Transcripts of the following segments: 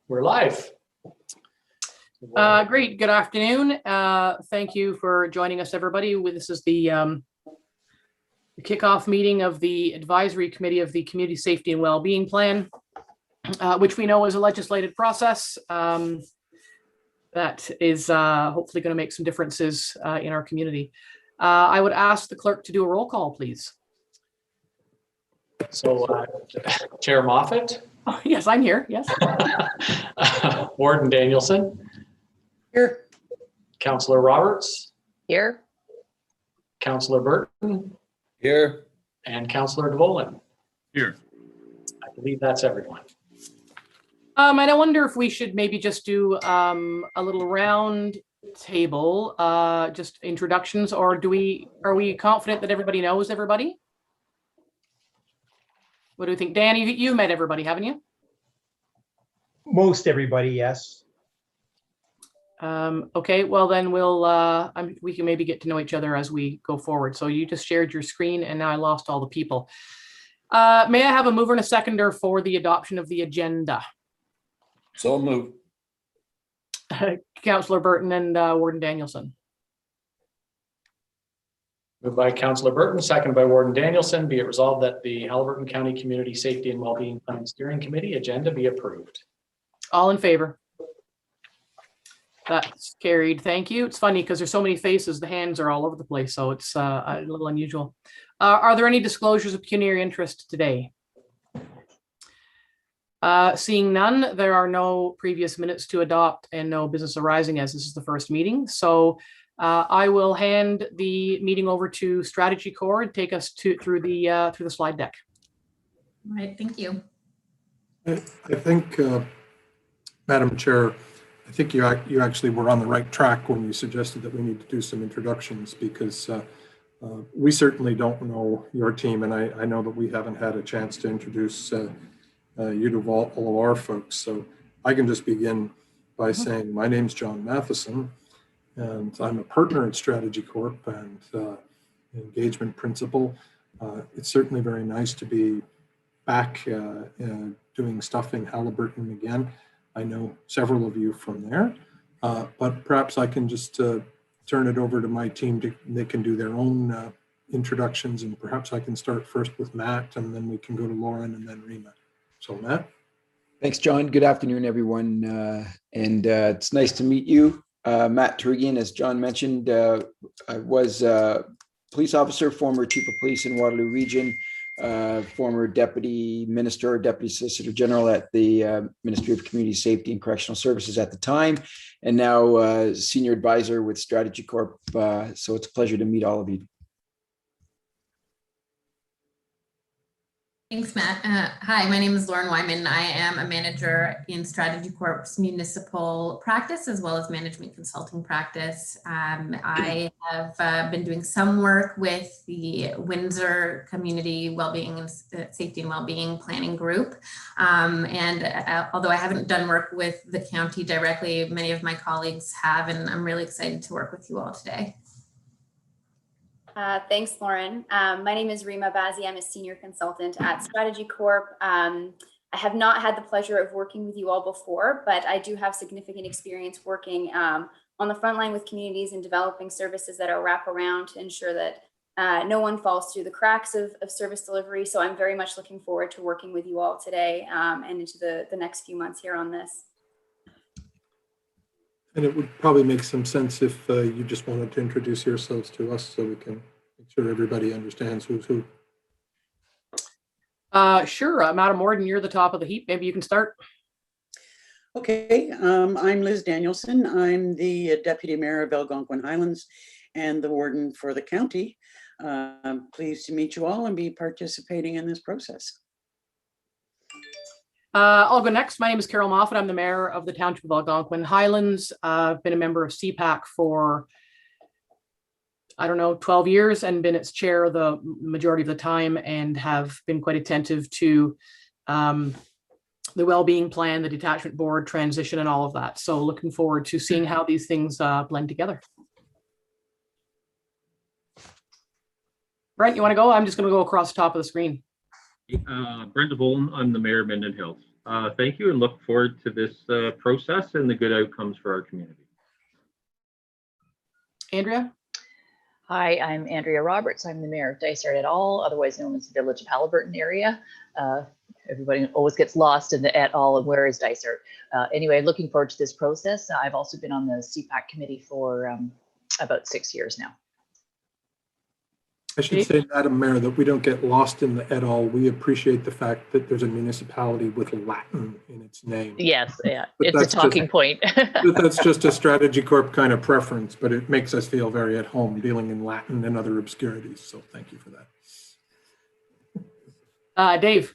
We're live. Great. Good afternoon. Thank you for joining us, everybody. This is the kickoff meeting of the Advisory Committee of the Community Safety and Wellbeing Plan, which we know is a legislative process that is hopefully going to make some differences in our community. I would ask the clerk to do a roll call, please. So, Chair Moffat. Oh, yes, I'm here. Yes. Warden Danielson. Here. Councillor Roberts. Here. Councillor Burton. Here. And Councillor DeVolen. Here. I believe that's everyone. And I wonder if we should maybe just do a little round table, just introductions, or are we confident that everybody knows everybody? What do you think? Danny, you met everybody, haven't you? Most everybody, yes. Okay, well then we can maybe get to know each other as we go forward. So you just shared your screen and now I lost all the people. May I have a mover and a seconder for the adoption of the agenda? So move. Councillor Burton and Warden Danielson. Moved by Councillor Burton, seconded by Warden Danielson. Be it resolved that the Haliburton County Community Safety and Wellbeing Plan Steering Committee agenda be approved. All in favor? That's carried. Thank you. It's funny because there's so many faces, the hands are all over the place, so it's a little unusual. Are there any disclosures of pecuniary interest today? Seeing none, there are no previous minutes to adopt and no business arising as this is the first meeting. So I will hand the meeting over to Strategy Corps and take us through the slide deck. All right, thank you. I think, Madam Chair, I think you actually were on the right track when you suggested that we need to do some introductions, because we certainly don't know your team, and I know that we haven't had a chance to introduce you to all of our folks. So I can just begin by saying my name's John Matheson, and I'm a partner at Strategy Corp and engagement principal. It's certainly very nice to be back doing stuff in Haliburton again. I know several of you from there, but perhaps I can just turn it over to my team. They can do their own introductions, and perhaps I can start first with Matt, and then we can go to Lauren and then Rima. So Matt. Thanks, John. Good afternoon, everyone. And it's nice to meet you. Matt Turgian, as John mentioned, I was a police officer, former chief of police in Waterloo Region, former deputy minister, deputy solicitor general at the Ministry of Community Safety and Correctional Services at the time, and now senior advisor with Strategy Corp. So it's a pleasure to meet all of you. Thanks, Matt. Hi, my name is Lauren Wyman. I am a manager in Strategy Corp's municipal practice as well as management consulting practice. I have been doing some work with the Windsor Community Wellbeing and Safety and Wellbeing Planning Group. Although I haven't done work with the county directly, many of my colleagues have, and I'm really excited to work with you all today. Thanks, Lauren. My name is Rima Bazzi. I'm a senior consultant at Strategy Corp. I have not had the pleasure of working with you all before, but I do have significant experience working on the front line with communities and developing services that are wraparound to ensure that no one falls through the cracks of service delivery. So I'm very much looking forward to working with you all today and into the next few months here on this. And it would probably make some sense if you just wanted to introduce yourselves to us so we can make sure everybody understands who's who. Sure. Madam Warden, you're the top of the heap. Maybe you can start. Okay. I'm Liz Danielson. I'm the Deputy Mayor of Algonquin Highlands and the Warden for the county. I'm pleased to meet you all and be participating in this process. I'll go next. My name is Carol Moffat. I'm the mayor of the Township of Algonquin Highlands. I've been a member of CPAC for, 12 years and been its chair the majority of the time, and have been quite attentive to the wellbeing plan, the detachment board transition, and all of that. So looking forward to seeing how these things blend together. Brent, you want to go? I'm just going to go across the top of the screen. Brent DeVolen, I'm the mayor of Minden Hills. thank you and look forward to this process and the good outcomes for our community. Andrea? Hi, I'm Andrea Roberts. I'm the mayor of Dysart et al., otherwise known as the Village of Haliburton area. Everybody always gets lost in the et al. And where is Dysart? Anyway, looking forward to this process. I've also been on the CPAC committee for about 6 years now. I should say, Madam Mayor, that we don't get lost in the et al. We appreciate the fact that there's a municipality with Latin in its name. Yes, yeah, But it's a that's talking just, point. That's just a Strategy Corp kind of preference, but it makes us feel very at home dealing in Latin and other obscurities. So thank you for that. Dave?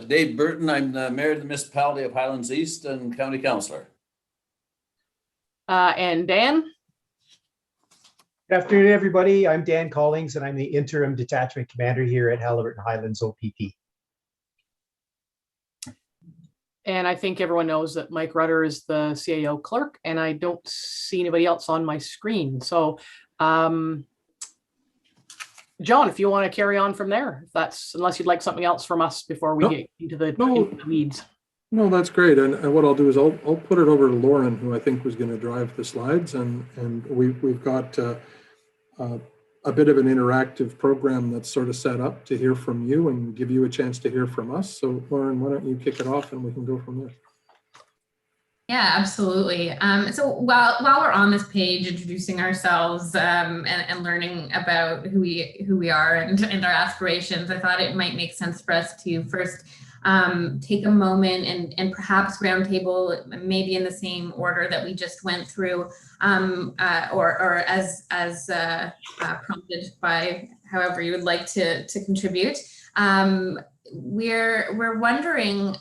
Dave Burton, I'm the mayor of the municipality of Highlands East and county councillor. And Dan? Good afternoon, everybody. I'm Dan Collings, and I'm the interim detachment commander here at Haliburton Highlands OPP. And I think everyone knows that Mike Rutter is the CAO clerk, and I don't see anybody else on my screen. So, John, if you want to carry on from there, unless you'd like something else from us before we get into the weeds. No, that's great. And what I'll do is I'll put it over to Lauren, who I think was going to drive the slides. And we've got a bit of an interactive program that's sort of set up to hear from you and give you a chance to hear from us. So Lauren, why don't you kick it off and we can go from there. Yeah, absolutely. So while we're on this page introducing ourselves and learning about who we are and our aspirations, I thought it might make sense for us to first take a moment and perhaps roundtable maybe in the same order that we just went through, or as prompted by however you would like to contribute. We're wondering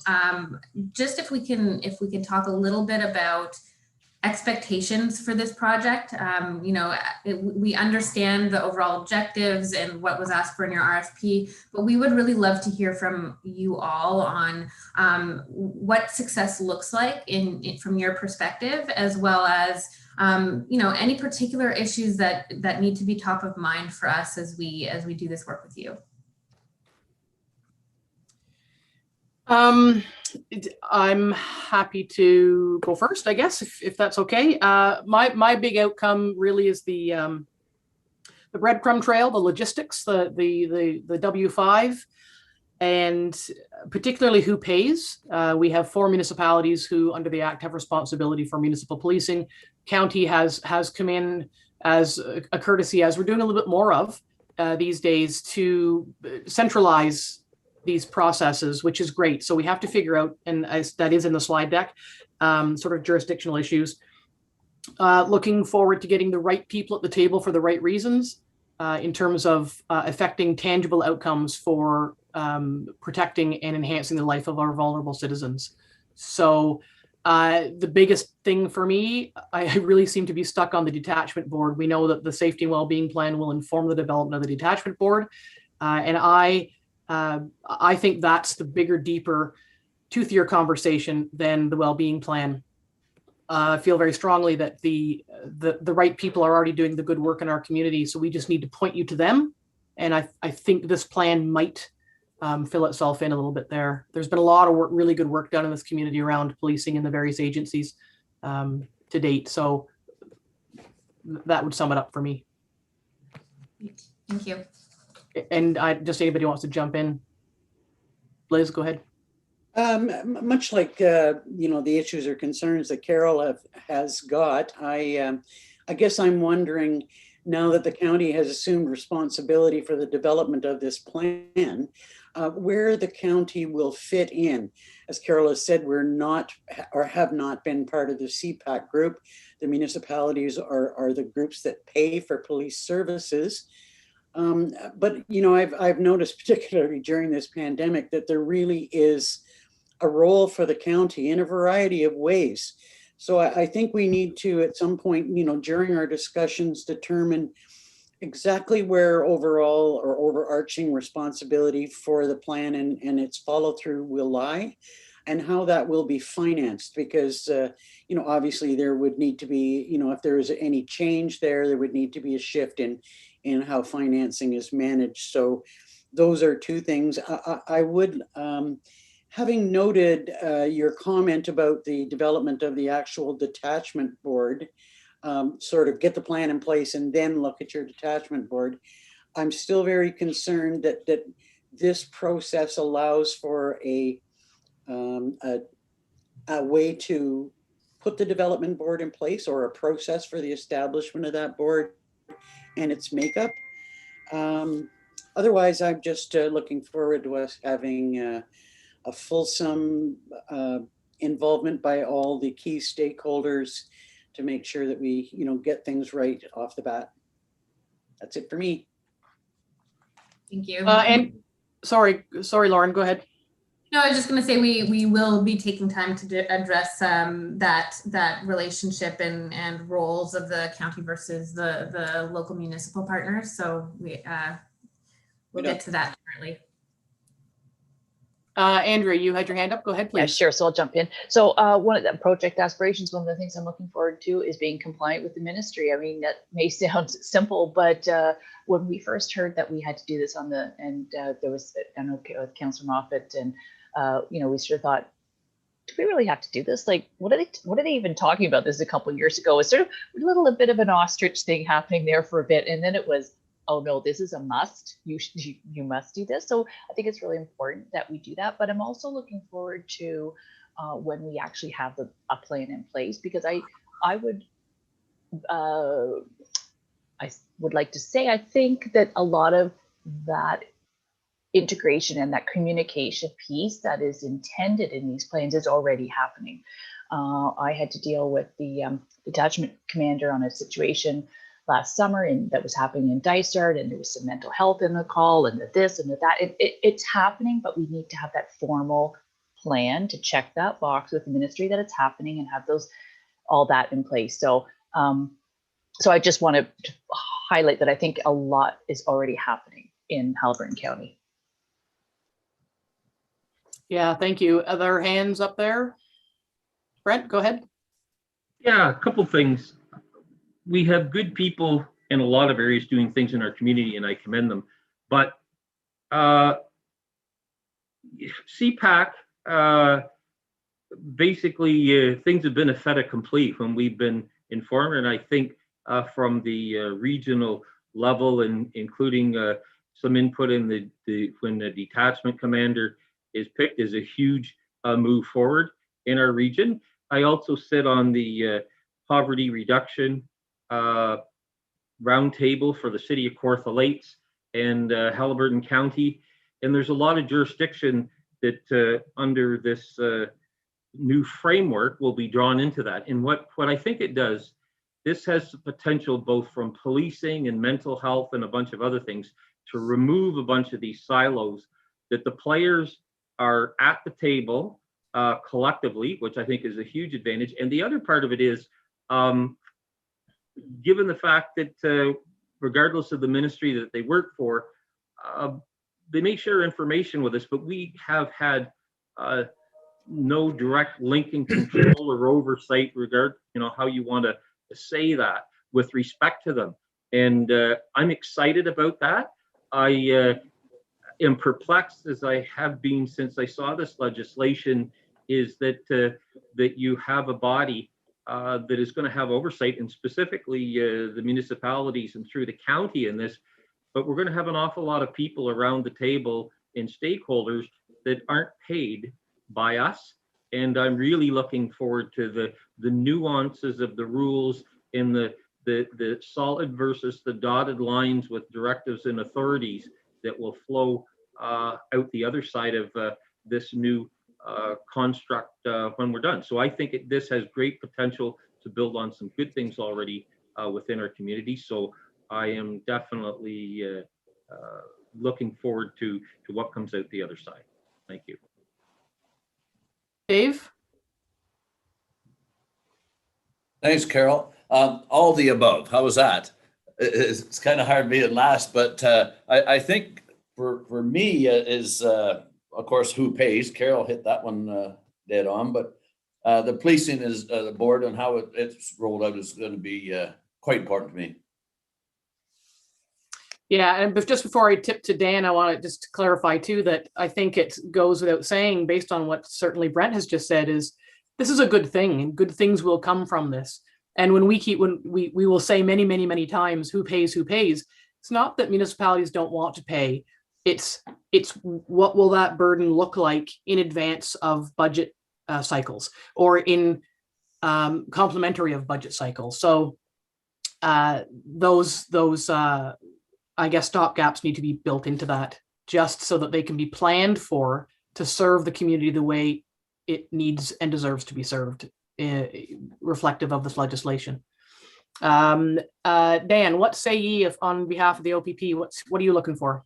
just if we can talk a little bit about expectations for this project. We understand the overall objectives and what was asked for in your RFP, but we would really love to hear from you all on what success looks like from your perspective, as well as any particular issues that need to be top of mind for us as we do this work with you. I'm happy to go first, I guess, if that's okay. My big outcome really is the breadcrumb trail, the logistics, the W5, and particularly who pays. We have 4 municipalities who, under the Act, have responsibility for municipal policing. County has come in as a courtesy, as we're doing a little bit more of these days, to centralize these processes, which is great. So we have to figure out, and as that is in the slide deck, sort of jurisdictional issues. Looking forward to getting the right people at the table for the right reasons in terms of affecting tangible outcomes for protecting and enhancing the life of our vulnerable citizens. So the biggest thing for me, I really seem to be stuck on the detachment board. We know that the safety and well-being plan will inform the development of the detachment board. And I think that's the bigger, deeper, toothier conversation than the well-being plan. I feel very strongly that the right people are already doing the good work in our community, so we just need to point you to them. And I think this plan might fill itself in a little bit there. There's been a lot of work, really good work done in this community around policing in the various agencies to date. So that would sum it up for me. Thank you. And anybody wants to jump in. Liz, go ahead. Much like the issues or concerns that Carol has got, I guess I'm wondering, now that the county has assumed responsibility for the development of this plan, where the county will fit in. As Carol has said, we're not or have not been part of the CPAC group. The municipalities are the groups that pay for police services. But I've noticed, particularly during this pandemic, that there really is a role for the county in a variety of ways. So I think we need to, at some point, during our discussions, determine exactly where overall or overarching responsibility for the plan and its follow through will lie, and how that will be financed. Because obviously there would need to be, if there is any change there would need to be a shift in how financing is managed. So those are two things. I would having noted your comment about the development of the actual detachment board, sort of get the plan in place and then look at your detachment board, I'm still very concerned that this process allows for a way to put the development board in place, or a process for the establishment of that board and its makeup. Otherwise, I'm just looking forward to us having a fulsome involvement by all the key stakeholders to make sure that we, get things right off the bat. That's it for me. Thank you. And sorry, Lauren, go ahead. No, I was just going to say we will be taking time to address that relationship and roles of the county versus the local municipal partners. So we'll get to that shortly. Andrea, you had your hand up. Go ahead, please. Yeah, sure. So I'll jump in. So one of the project aspirations, one of the things I'm looking forward to is being compliant with the ministry. I mean, that may sound simple, but when we first heard that we had to do this there was, I know, with Councillor Moffat, and we sort of thought, do we really have to do this? Like, what are they even talking about? This a couple of years ago. It's sort of a little bit of an ostrich thing happening there for a bit, and then it was, oh no, this is a must. You must do this. So I think it's really important that we do that. But I'm also looking forward to when we actually have a plan in place, because I would like to say, I think that a lot of that integration and that communication piece that is intended in these plans is already happening. I had to deal with the detachment commander on a situation last summer, and that was happening in Dysart, and there was some mental health in the call, and this and that. It's happening, but we need to have that formal plan to check that box with the ministry that it's happening and have all that in place. So I just want to highlight that I think a lot is already happening in Haliburton County. Yeah, thank you. Other hands up there? Brent, go ahead. Yeah, a couple things. We have good people in a lot of areas doing things in our community, and I commend them. But CPAC, basically, things have been a fait accompli when we've been informed, and I think from the regional level, and including some input in when the detachment commander is picked, is a huge move forward in our region. I also sit on the poverty reduction roundtable for the city of Kawartha Lakes and Haliburton County, and there's a lot of jurisdiction that under this new framework will be drawn into that. And what I think it does, this has the potential, both from policing and mental health and a bunch of other things, to remove a bunch of these silos, that the players are at the table collectively, which I think is a huge advantage. And the other part of it is, given the fact that regardless of the ministry that they work for, they may share information with us, but we have had no direct linking control or oversight how you want to say that with respect to them. And I'm excited about that. I am perplexed, as I have been since I saw this legislation, is that you have a body that is going to have oversight, and specifically the municipalities and through the county in this, but we're going to have an awful lot of people around the table and stakeholders that aren't paid by us. And I'm really looking forward to the nuances of the rules in the solid versus the dotted lines with directives and authorities that will flow out the other side of this new construct when we're done. So I think this has great potential to build on some good things already within our community. So I am definitely looking forward to what comes out the other side. Thank you. Dave? Thanks, Carol. All the above. How was that? It's kind of hard being last, but I think for me is, of course, who pays. Carol hit that one dead on, but the policing is the board and how it's rolled out is going to be quite important to me. Yeah, and just before I tip to Dan, I want to just clarify too that I think it goes without saying, based on what certainly Brent has just said, is this is a good thing, and good things will come from this. And when we will say many, many, many times who pays, it's not that municipalities don't want to pay. It's what will that burden look like in advance of budget cycles, or in complementary of budget cycles. So those I guess stopgaps need to be built into that, just so that they can be planned for to serve the community the way it needs and deserves to be served, reflective of this legislation. Dan, what say ye if on behalf of the OPP? What are you looking for?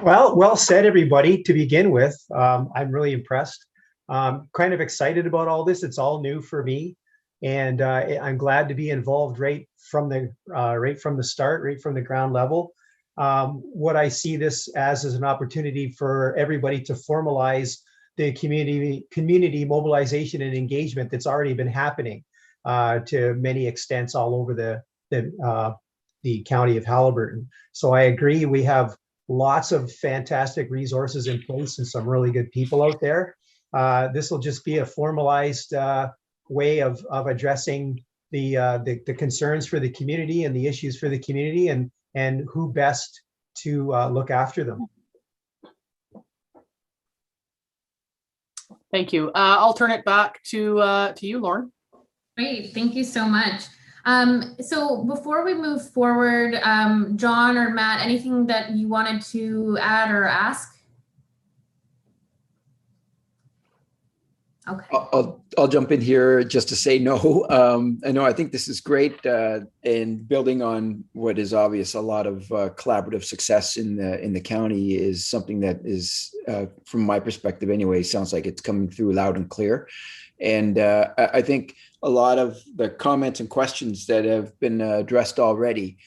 Well said, everybody. To begin with, I'm really impressed. Kind of excited about all this. It's all new for me, and I'm glad to be involved right from the start, right from the ground level. What I see this as is an opportunity for everybody to formalize the community mobilization and engagement that's already been happening to many extents all over the county of Haliburton. So I agree, we have lots of fantastic resources in place and some really good people out there. This will just be a formalized way of addressing the concerns for the community and the issues for the community, and who best to look after them. Thank you. I'll turn it back to you, Lauren. Great, thank you so much. So before we move forward, John or Matt, anything that you wanted to add or ask? Okay. I'll jump in here just to say no. I think this is great, and building on what is obvious, a lot of collaborative success in the county is something that is, from my perspective anyway, sounds like it's coming through loud and clear. And I think a lot of the comments and questions that have been addressed already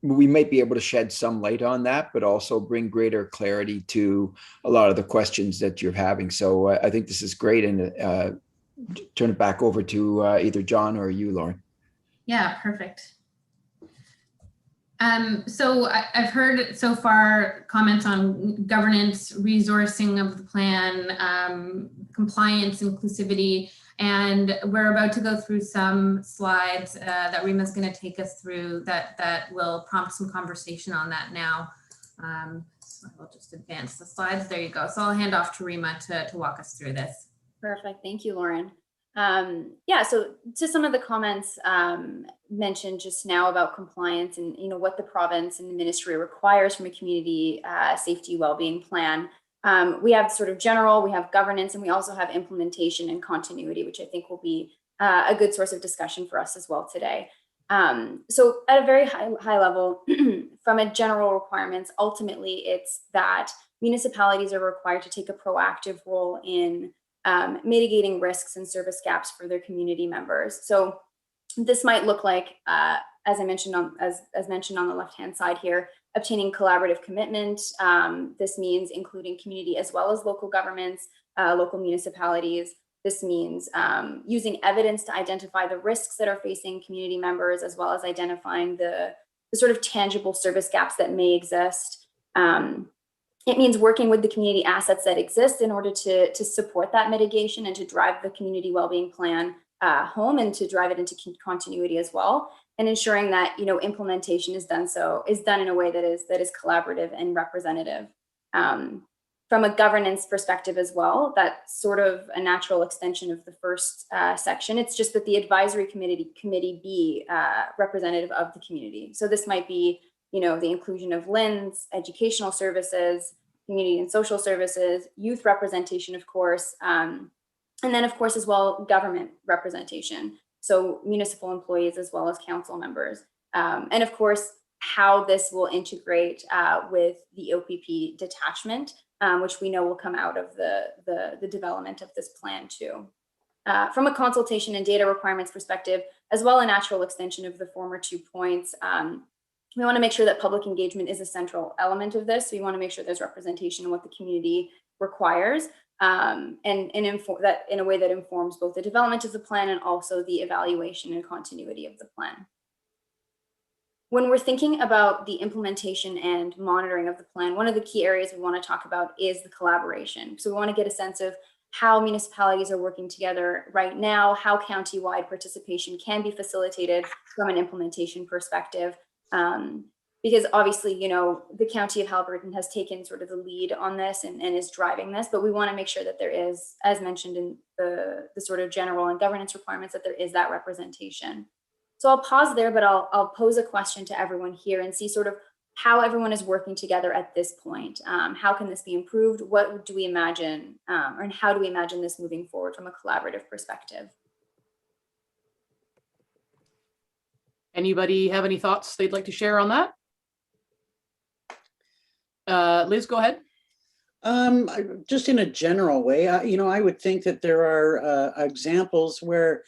we might be able to shed some light on that, but also bring greater clarity to a lot of the questions that you're having. So I think this is great, and turn it back over to either John or you, Lauren. Yeah, perfect. So I've heard so far comments on governance, resourcing of the plan, compliance, inclusivity, and we're about to go through some slides that Rima's going to take us through that will prompt some conversation on that now. So I'll just advance the slides. There you go. So I'll hand off to Rima to walk us through this. Perfect. Thank you, Lauren. Yeah, so to some of the comments mentioned just now about compliance and what the province and the ministry requires from a community safety well-being plan. We have sort of general, we have governance, and we also have implementation and continuity, which I think will be a good source of discussion for us as well today. So at a very high level, from a general requirements, ultimately it's that municipalities are required to take a proactive role in mitigating risks and service gaps for their community members. So this might look like, as mentioned on the left-hand side here, obtaining collaborative commitment. This means including community as well as local governments, local municipalities. This means using evidence to identify the risks that are facing community members, as well as identifying the sort of tangible service gaps that may exist. It means working with the community assets that exist in order to support that mitigation and to drive the community well-being plan home, and to drive it into continuity as well, and ensuring that implementation is done in a way that is collaborative and representative. From a governance perspective as well, that's sort of a natural extension of the first section. It's just that the advisory committee be representative of the community. So this might be the inclusion of LINs, educational services, community and social services, youth representation, of course, and then of course as well government representation. So municipal employees as well as council members, and of course how this will integrate with the OPP detachment, which we know will come out of the development of this plan too. From a consultation and data requirements perspective, as well a natural extension of the former 2 points. We want to make sure that public engagement is a central element of this. So we want to make sure there's representation of what the community requires, and that in a way that informs both the development of the plan and also the evaluation and continuity of the plan. when we're thinking about the implementation and monitoring of the plan, one of the key areas we want to talk about is the collaboration. So we want to get a sense of how municipalities are working together right now, how county-wide participation can be facilitated from an implementation perspective. Because obviously, you know, the County of Haliburton has taken sort of the lead on this and is driving this, but we want to make sure that there is, as mentioned in the sort of general and governance requirements, that there is that representation. So I'll pause there, but I'll pose a question to everyone here and see sort of how everyone is working together at this point. How can this be improved? What do we imagine, and how do we imagine this moving forward from a collaborative perspective? Anybody have any thoughts they'd like to share on that? Liz, go ahead. Just in a general way, you know, I would think that there are examples where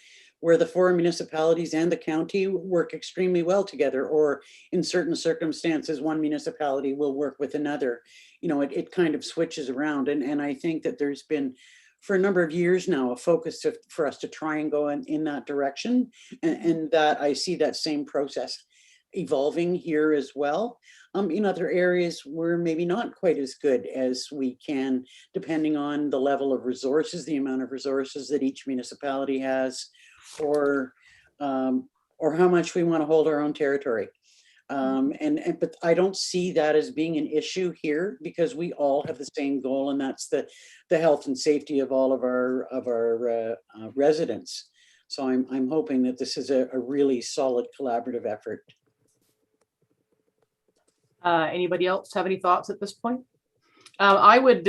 the foreign municipalities and the county work extremely well together, or in certain circumstances, one municipality will work with another. You know, it kind of switches around. And I think that there's been, for a number of years now, a focus for us to try and go in that direction. And that I see that same process evolving here as well. In other areas, we're maybe not quite as good as we can, depending on the level of resources, the amount of resources that each municipality has, or how much we want to hold our own territory. But I don't see that as being an issue here, because we all have the same goal, and that's the health and safety of all of our residents. So I'm hoping that this is a really solid collaborative effort. Anybody else have any thoughts at this point? I would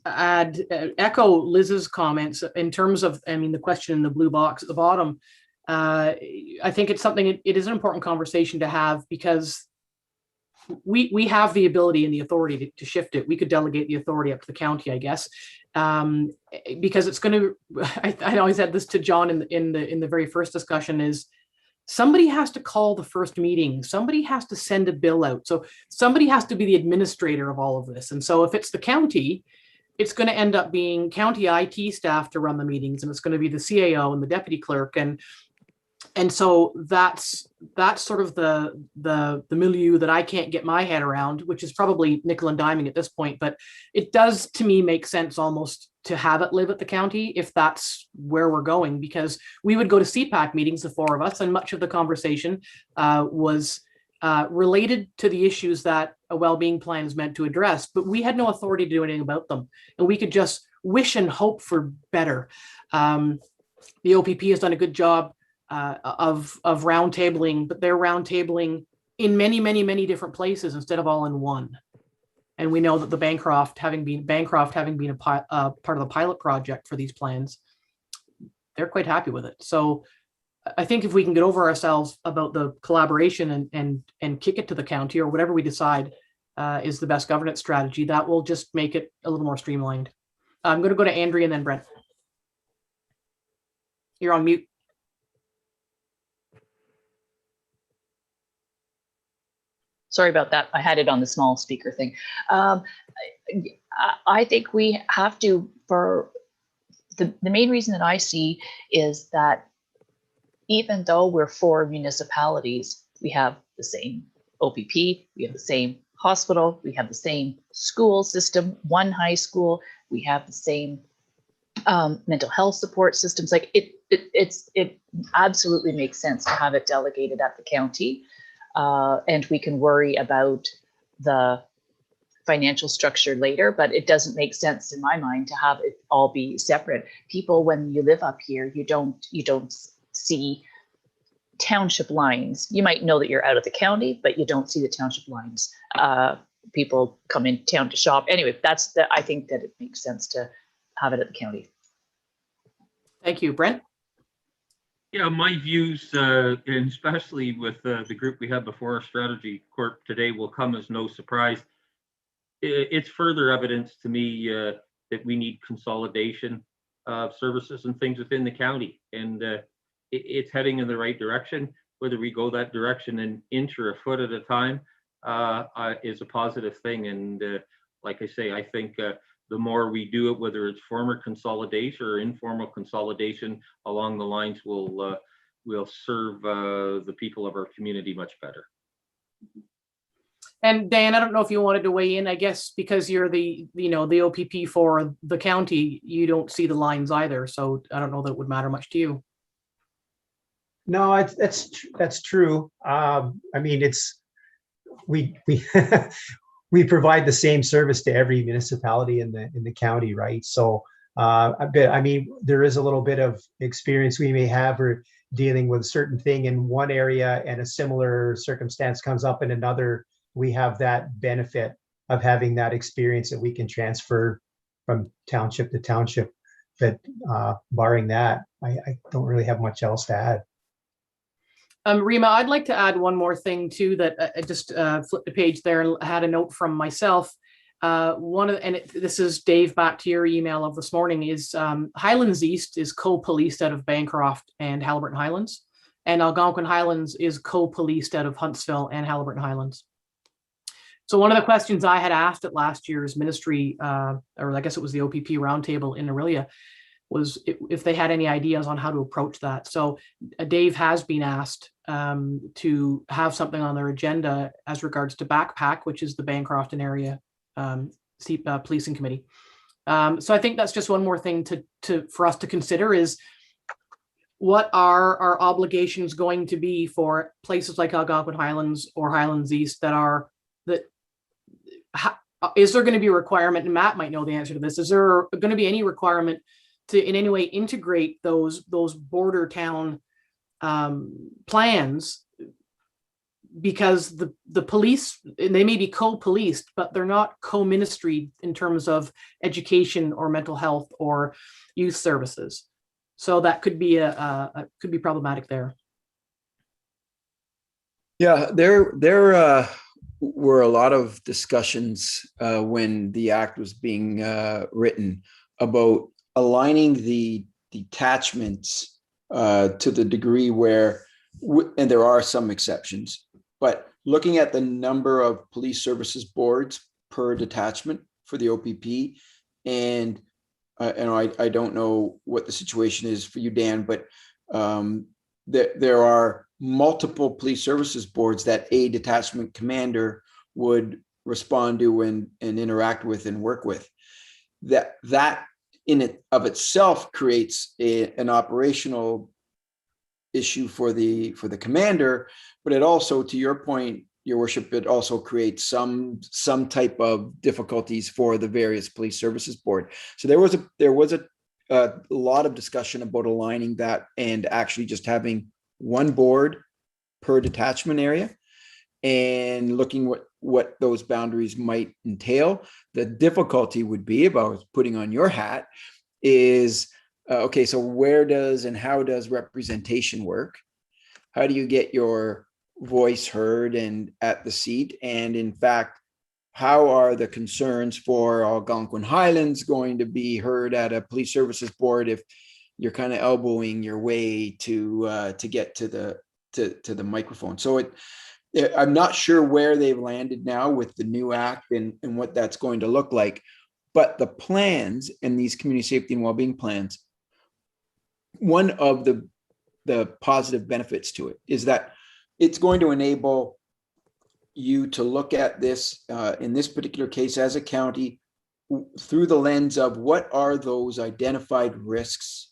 echo Liz's comments in terms of, I mean, the question in the blue box at the bottom. I think it's something, it is an important conversation to have, because we have the ability and the authority to shift it. We could delegate the authority up to the county, I guess, because it's going to, I always had this to John in the very first discussion, is somebody has to call the first meeting. Somebody has to send a bill out. So somebody has to be the administrator of all of this. And so if it's the county, it's going to end up being county IT staff to run the meetings, and it's going to be the CAO and the deputy clerk. And so that's sort of the milieu that I can't get my head around, which is probably nickel and diming at this point. But it does, to me, make sense almost to have it live at the county if that's where we're going, because we would go to CPAC meetings, the four of us, and much of the conversation was related to the issues that a well-being plan is meant to address, but we had no authority to do anything about them. And we could just wish and hope for better. The OPP has done a good job of roundtabling, but they're roundtabling in many, many, many different places instead of all in one. And we know that the Bancroft having been a part of the pilot project for these plans, they're quite happy with it. So I think if we can get over ourselves about the collaboration and kick it to the county, or whatever we decide is the best governance strategy, that will just make it a little more streamlined. I'm going to go to Andrea and then Brent. You're on mute. Sorry about that. I had it on the small speaker thing. I think we have to, for the main reason that I see is that even though we're four municipalities, we have the same OPP, we have the same hospital, we have the same school system, one high school, we have the same mental health support systems. Like it absolutely makes sense to have it delegated at the county. And we can worry about the financial structure later, but it doesn't make sense in my mind to have it all be separate. People, when you live up here, you don't see township lines. You might know that you're out of the county, but you don't see the township lines. People come in town to shop. Anyway, I think that it makes sense to have it at the county. Thank you, Brent. Yeah, my views, and especially with the group we have before our strategy corp today, will come as no surprise. It's further evidence to me that we need consolidation of services and things within the county, and it's heading in the right direction. Whether we go that direction and inch or a foot at a time is a positive thing. And like I say, I think the more we do it, whether it's formal consolidation or informal consolidation along the lines, will serve the people of our community much better. And Dan, I don't know if you wanted to weigh in, I guess, because you're the, the OPP for the county, you don't see the lines either. So I don't know that it would matter much to you. No, that's true. I mean, we we provide the same service to every municipality in the county, right? So I mean, there is a little bit of experience we may have or dealing with a certain thing in one area and a similar circumstance comes up in another. We have that benefit of having that experience that we can transfer from township to township. But barring that, I don't really have much else to add. Rima, I'd like to add one more thing too, that I just flipped the page there and had a note from myself. This is Dave, back to your email of this morning, is Highlands East is co-policed out of Bancroft and Haliburton Highlands, and Algonquin Highlands is co-policed out of Huntsville and Haliburton Highlands. So one of the questions I had asked at last year's ministry, or I guess it was the OPP roundtable in Aurelia, was if they had any ideas on how to approach that. So Dave has been asked to have something on their agenda as regards to Backpack, which is the Bancrofton area policing committee. So I think that's just one more thing for us to consider, is what are our obligations going to be for places like Algonquin Highlands or Highlands East is there going to be a requirement, and Matt might know the answer to this, is there going to be any requirement to in any way integrate those border town plans, because the police, they may be co-policed, but they're not co-ministry in terms of education or mental health or youth services. So that could be could be problematic there. Yeah, there were a lot of discussions when the act was being written about aligning the detachments to the degree where, and there are some exceptions, but looking at the number of police services boards per detachment for the OPP, and I don't know what the situation is for you, Dan, but there are multiple police services boards that a detachment commander would respond to and interact with and work with. That in it of itself creates an operational issue for the commander, but it also, to your point, your worship, it also creates some type of difficulties for the various police services board. So there was a lot of discussion about aligning that and actually just having one board per detachment area and looking what those boundaries might entail. The difficulty would be, if I was putting on your hat, is okay, so where does and how does representation work? How do you get your voice heard and at the seat? And in fact, how are the concerns for Algonquin Highlands going to be heard at a police services board if you're kind of elbowing your way to get to the microphone? So I'm not sure where they've landed now with the new act and what that's going to look like. But the plans and these community safety and wellbeing plans, one of the positive benefits to it is that it's going to enable you to look at this in this particular case as a county through the lens of what are those identified risks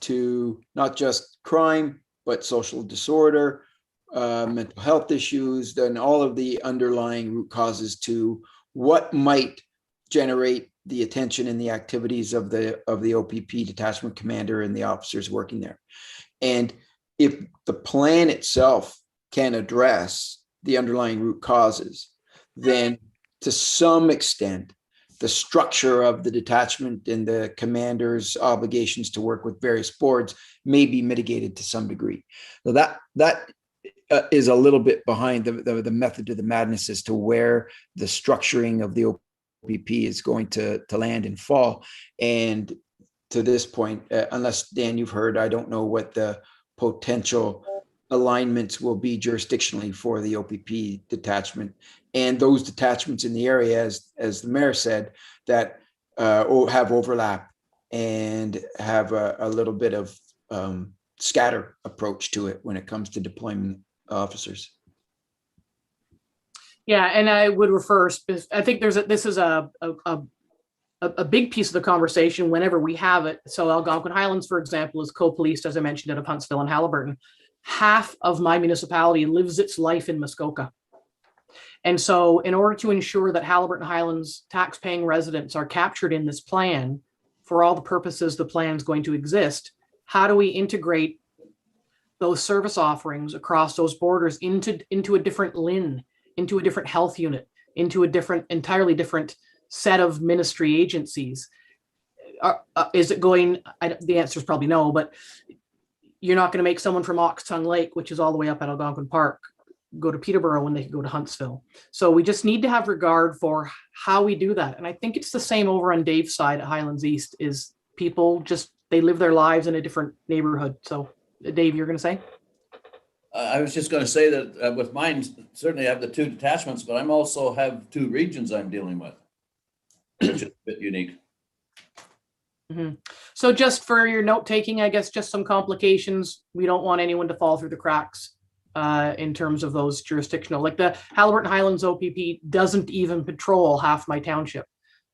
to not just crime, but social disorder, mental health issues, and all of the underlying root causes to what might generate the attention and the activities of the OPP detachment commander and the officers working there. And if the plan itself can address the underlying root causes, then to some extent, the structure of the detachment and the commander's obligations to work with various boards may be mitigated to some degree. So that is a little bit behind the method to the madness as to where the structuring of the OPP is going to land and fall. And to this point, unless Dan, you've heard, I don't know what the potential alignments will be jurisdictionally for the OPP detachment and those detachments in the area, as the mayor said, that have overlap and have a little bit of scatter approach to it when it comes to deployment officers. Yeah, and I would refer, I think this is a big piece of the conversation whenever we have it. So Algonquin Highlands, for example, is co-policed, as I mentioned, out of Huntsville and Haliburton. Half of my municipality lives its life in Muskoka. And so in order to ensure that Haliburton Highlands tax-paying residents are captured in this plan for all the purposes the plan is going to exist, how do we integrate those service offerings across those borders into a different LIN, into a different health unit, into a entirely different set of ministry agencies? Is it going, the answer is probably no, but you're not going to make someone from Oxtongue Lake, which is all the way up at Algonquin Park, go to Peterborough when they can go to Huntsville. So we just need to have regard for how we do that. And I think it's the same over on Dave's side at Highlands East, is people just, they live their lives in a different neighborhood. So Dave, you're going to say? I was just going to say that with mine, certainly I have the 2 detachments, but I'm also have 2 regions I'm dealing with, which is a bit unique. Mm-hmm. So just for your note taking, I guess just some complications. We don't want anyone to fall through the cracks in terms of those jurisdictional, like the Haliburton Highlands OPP doesn't even patrol half my township.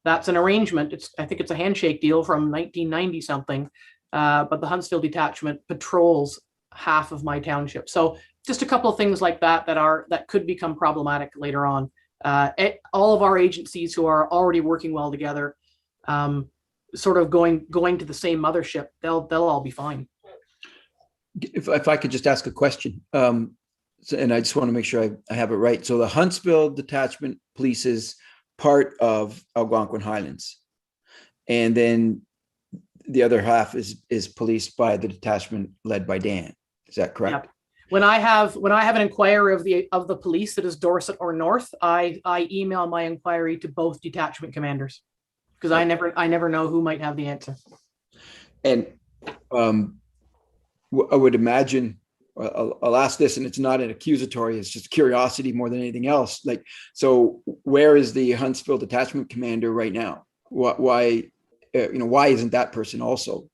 That's an arrangement. I think it's a handshake deal from 1990 something, but the Huntsville detachment patrols half of my township. So just a couple of things like that that could become problematic later on. All of our agencies who are already working well together, sort of going to the same mothership, they'll all be fine. If I could just ask a question, and I just want to make sure I have it right. So the Huntsville detachment polices part of Algonquin Highlands, and then the other half is policed by the detachment led by Dan. Is that correct? Yep. When I have an inquiry of the police that is Dorset or North, I email my inquiry to both detachment commanders, because I never know who might have the answer. And I would imagine, I'll ask this, and it's not an accusatory, it's just curiosity more than anything else. Like, so where is the Huntsville detachment commander right now? Why isn't that person also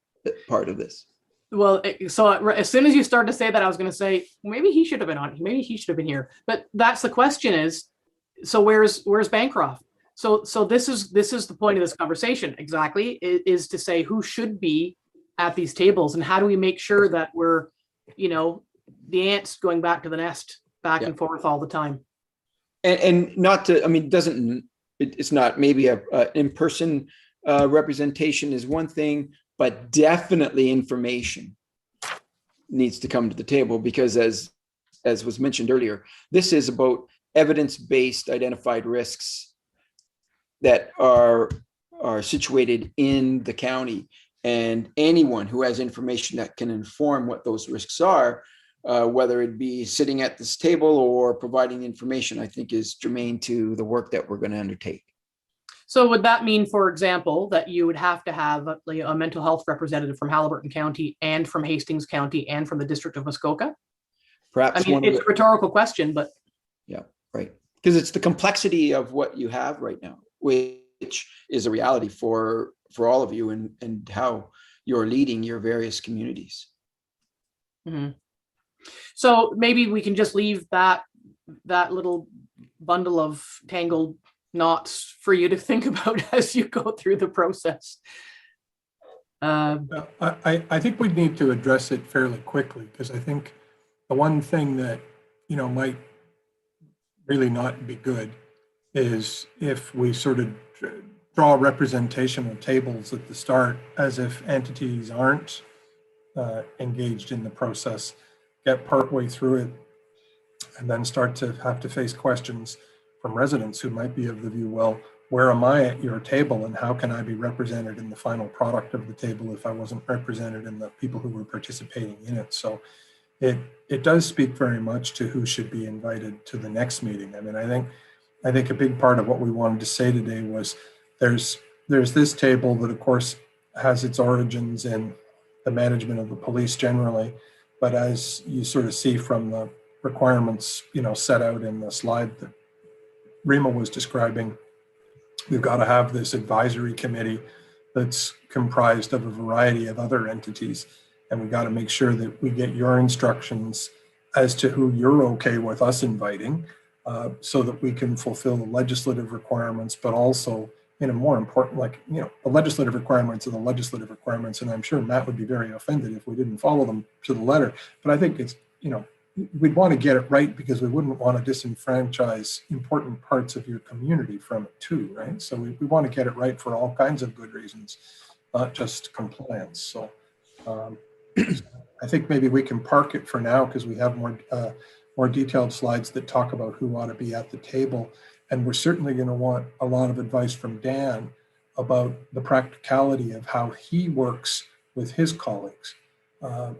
part of this? Well, so as soon as you started to say that, I was going to say, maybe he should have been on, maybe he should have been here. But that's the question is, so where's Bancroft? So this is the point of this conversation exactly, is to say who should be at these tables, and how do we make sure that we're, the ants going back to the nest, back and forth all the time. And not to, I mean, it's not maybe a in-person representation is one thing, but definitely information needs to come to the table, because as was mentioned earlier, this is about evidence-based identified risks that are situated in the county, and anyone who has information that can inform what those risks are, whether it be sitting at this table or providing information, I think is germane to the work that we're going to undertake. So would that mean, for example, that you would have to have a mental health representative from Haliburton County and from Hastings County and from the District of Muskoka? Perhaps I mean, it's a rhetorical question, but. Yeah, right. Because it's the complexity of what you have right now, which is a reality for all of you, and how you're leading your various communities. Mm-hmm. So maybe we can just leave that little bundle of tangled knots for you to think about as you go through the process. I think we need to address it fairly quickly, because I think the one thing that might really not be good is if we sort of draw representational tables at the start, as if entities aren't engaged in the process, get partway through it, and then start to have to face questions from residents who might be of the view, well, where am I at your table, and how can I be represented in the final product of the table if I wasn't represented in the people who were participating in it? So it does speak very much to who should be invited to the next meeting. I mean, I think a big part of what we wanted to say today was there's this table that, of course, has its origins in the management of the police generally, but as you sort of see from the requirements, set out in the slide that Rima was describing, we've got to have this advisory committee that's comprised of a variety of other entities, and we've got to make sure that we get your instructions as to who you're okay with us inviting, so that we can fulfill the legislative requirements, but also in a more important, like, the legislative requirements are the legislative requirements. And I'm sure Matt would be very offended if we didn't follow them to the letter. But I think it's, we'd want to get it right because we wouldn't want to disenfranchise important parts of your community from it too, right? So we want to get it right for all kinds of good reasons, not just compliance. So I think maybe we can park it for now because we have more detailed slides that talk about who ought to be at the table. And we're certainly going to want a lot of advice from Dan about the practicality of how he works with his colleagues. What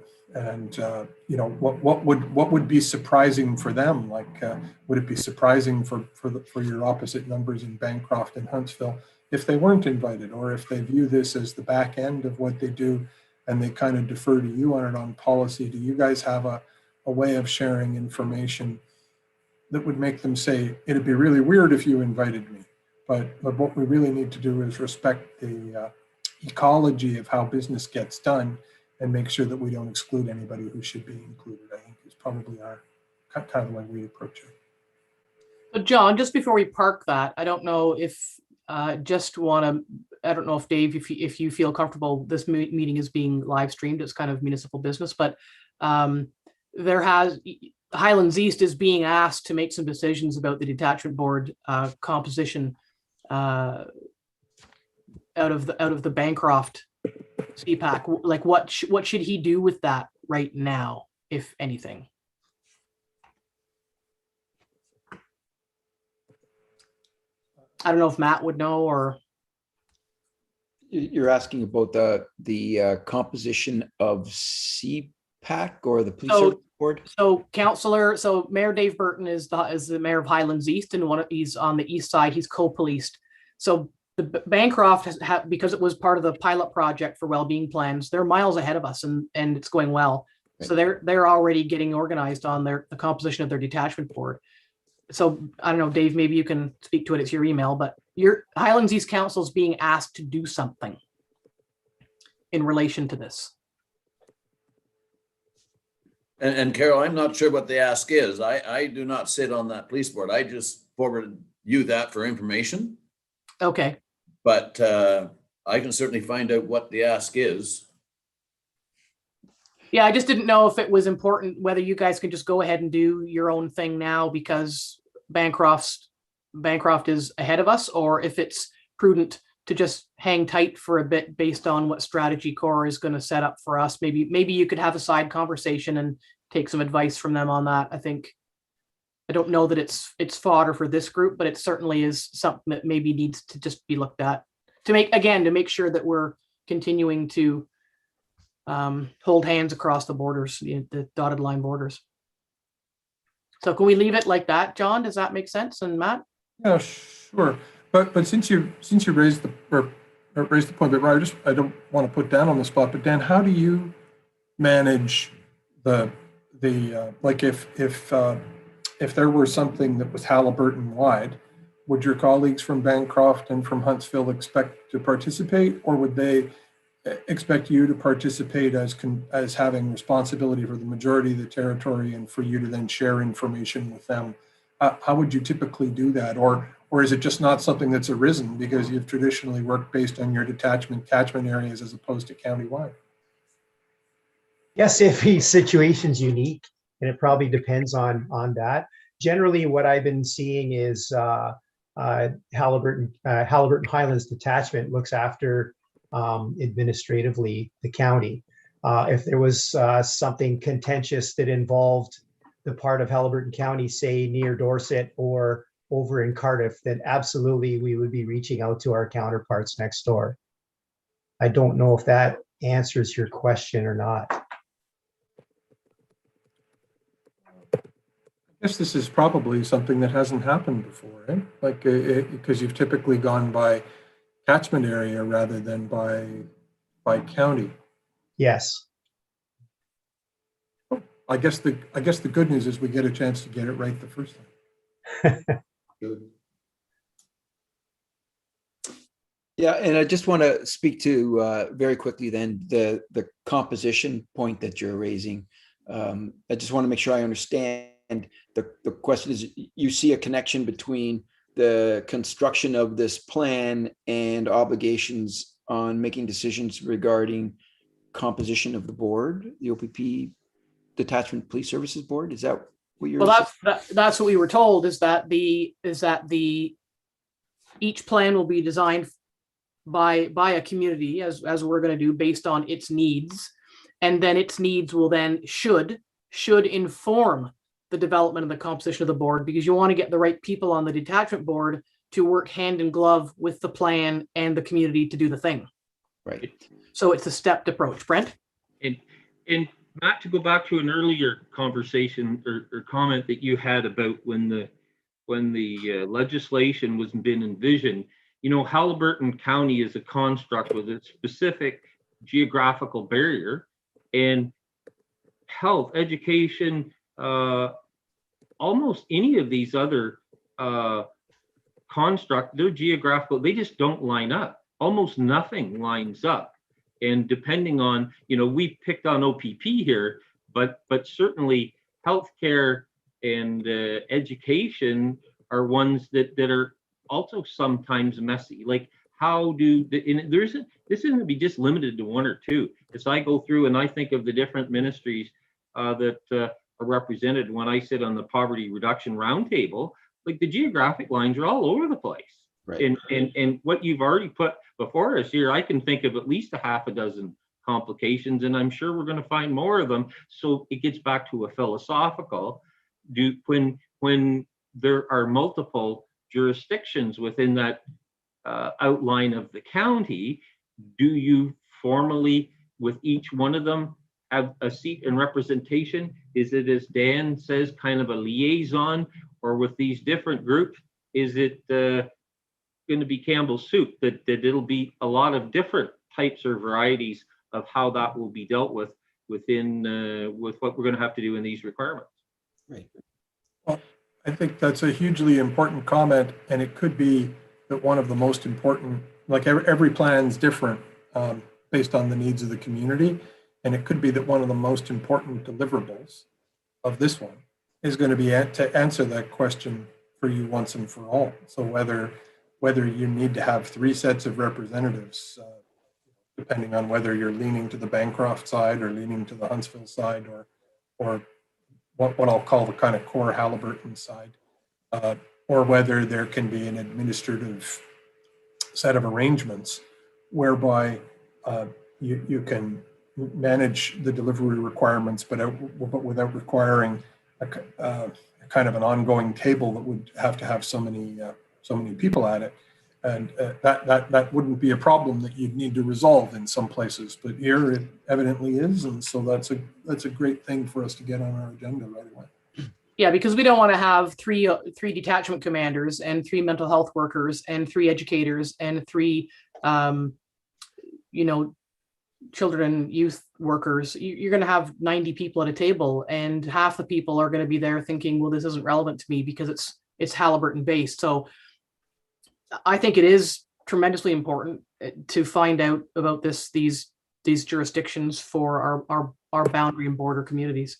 would be surprising for them? Like, would it be surprising for your opposite numbers in Bancroft and Huntsville if they weren't invited, or if they view this as the back end of what they do and they kind of defer to you on it on policy? Do you guys have a way of sharing information that would make them say, it'd be really weird if you invited me, but what we really need to do is respect the ecology of how business gets done and make sure that we don't exclude anybody who should be included, I think is probably our kind of the way we approach it. But John, just before we park that, I don't know if I don't know if Dave, if you feel comfortable, this meeting is being live streamed, it's kind of municipal business, but Highlands East is being asked to make some decisions about the detachment board composition out of the Bancroft CPAC. Like, what should he do with that right now, if anything? I don't know if Matt would know, or You're asking about the composition of CPAC or the police service board? So Mayor Dave Burton is the mayor of Highlands East, and he's on the east side. He's co-policed. So the Bancroft because it was part of the pilot project for well-being plans, they're miles ahead of us, and it's going well. Right. So they're already getting organized on the composition of their detachment board. So I don't know, Dave, maybe you can speak to it. It's your email, but your Highlands East Council is being asked to do something in relation to this. And Carol, I'm not sure what the ask is. I do not sit on that police board. I just forwarded you that for information. Okay. But I can certainly find out what the ask is. Yeah, I just didn't know if it was important, whether you guys can just go ahead and do your own thing now because Bancroft is ahead of us, or if it's prudent to just hang tight for a bit based on what strategy core is going to set up for us. Maybe you could have a side conversation and take some advice from them on that. I don't know that it's fodder for this group, but it certainly is something that maybe needs to just be looked at to make sure that we're continuing to hold hands across the borders, the dotted line borders. So can we leave it like that, John? Does that make sense? And Matt? Yeah, sure. But since you raised the point, but I don't want to put Dan on the spot. But Dan, how do you manage the like if there were something that was Halliburton wide, would your colleagues from Bancroft and from Huntsville expect to participate, or would they expect you to participate as having responsibility for the majority of the territory and for you to then share information with them? How would you typically do that? Or is it just not something that's arisen because you've traditionally worked based on your detachment catchment areas as opposed to countywide? Yes, every situation's unique, and it probably depends on that. Generally, what I've been seeing is Halliburton Highlands Detachment looks after administratively the county. If there was something contentious that involved the part of Halliburton County, say near Dorset or over in Cardiff, then absolutely we would be reaching out to our counterparts next door. I don't know if that answers your question or not. I guess this is probably something that hasn't happened before, right? Like, because you've typically gone by catchment area rather than by county. Yes. I guess the good news is we get a chance to get it right the first time. Good. Yeah, and I just want to speak to very quickly then the composition point that you're raising. I just want to make sure I understand the question is, you see a connection between the construction of this plan and obligations on making decisions regarding composition of the board, the OPP Detachment Police Services Board? Is that what you're? Well, that's what we were told, is that each plan will be designed by a community, as we're going to do, based on its needs, and then its needs will then should inform the development of the composition of the board, because you want to get the right people on the detachment board to work hand in glove with the plan and the community to do the thing. Right. So it's a stepped approach. Brent? And Matt, to go back to an earlier conversation or comment that you had about when the legislation was been envisioned, you know, Halliburton County is a construct with a specific geographical barrier, and health, education, almost any of these other construct, they're geographical, they just don't line up. Almost nothing lines up. And depending on, you know, we picked on OPP here, but certainly healthcare and education are ones that are also sometimes messy. Like, how do this isn't be just limited to one or two. As I go through and I think of the different ministries that are represented when I sit on the poverty reduction roundtable, like the geographic lines are all over the place. Right. And what you've already put before us here, I can think of at least a half a dozen complications, and I'm sure we're going to find more of them. So it gets back to a philosophical, when there are multiple jurisdictions within that outline of the county, do you formally, with each one of them, have a seat and representation? Is it, as Dan says, kind of a liaison? Or with these different groups, is it going to be Campbell's soup, that it'll be a lot of different types or varieties of how that will be dealt with within with what we're going to have to do in these requirements? Right. Well, I think that's a hugely important comment, and it could be that one of the most important, like every plan is different based on the needs of the community, and it could be that one of the most important deliverables of this one is going to be to answer that question for you once and for all. So whether you need to have 3 sets of representatives, depending on whether you're leaning to the Bancroft side or leaning to the Huntsville side, or what I'll call the kind of core Halliburton side, or whether there can be an administrative set of arrangements whereby you can manage the delivery requirements, but without requiring a kind of an ongoing table that would have to have so many people at it. And that wouldn't be a problem that you'd need to resolve in some places, but here it evidently is, and so that's a great thing for us to get on our agenda right away. Yeah, because we don't want to have three detachment commanders and 3 mental health workers and 3 educators and 3 children and youth workers. You're going to have 90 people at a table, and half the people are going to be there thinking, well, this isn't relevant to me because it's Halliburton based. So I think it is tremendously important to find out about these jurisdictions for our boundary and border communities,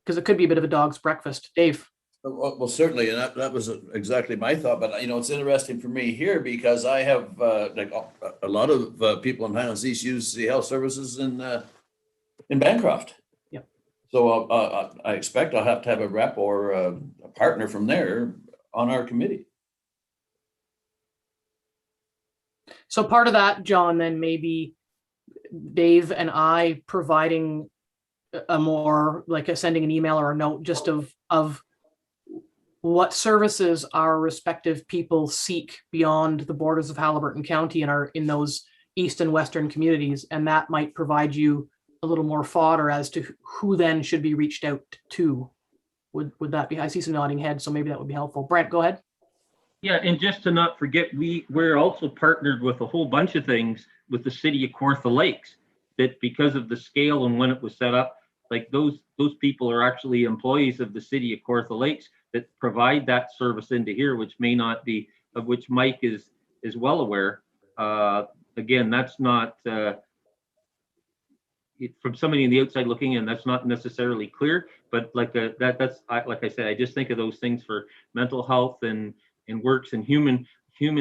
because it could be a bit of a dog's breakfast. Dave. Well, certainly, and that was exactly my thought. But it's interesting for me here because I have like a lot of people in Highlands East use the health services in Bancroft. Yep. So I expect I'll have to have a rep or a partner from there on our committee. So part of that, John, then maybe Dave and I providing a more like sending an email or a note just of what services our respective people seek beyond the borders of Halliburton County and are in those east and western communities. And that might provide you a little more fodder as to who then should be reached out to. Would that be, I see some nodding heads, so maybe that would be helpful. Brent, go ahead. Yeah, and just to not forget, we're also partnered with a whole bunch of things with the city of Kawartha Lakes, that because of the scale and when it was set up, like those people are actually employees of the city of Kawartha Lakes that provide that service into here, which may not be, of which Mike is well aware. Again, that's not, from somebody on the outside looking in, that's not necessarily clear, but like like I said, I just think of those things for mental health and works and human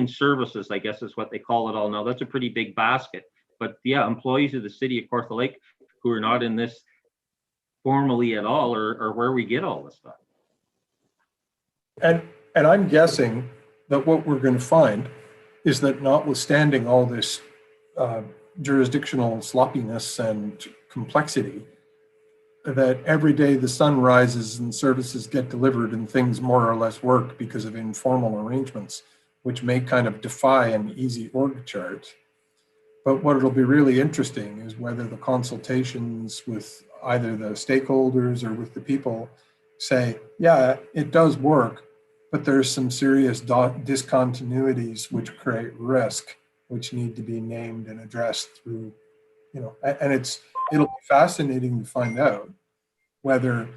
services, I guess is what they call it all now. That's a pretty big basket. But yeah, employees of the city of Kawartha Lake who are not in this formally at all are where we get all this stuff. And I'm guessing that what we're going to find is that notwithstanding all this jurisdictional sloppiness and complexity, that every day the sun rises and services get delivered and things more or less work because of informal arrangements, which may kind of defy an easy org chart. But what it'll be really interesting is whether the consultations with either the stakeholders or with the people say, yeah, it does work, but there's some serious discontinuities which create risk, which need to be named and addressed through, and it'll be fascinating to find out whether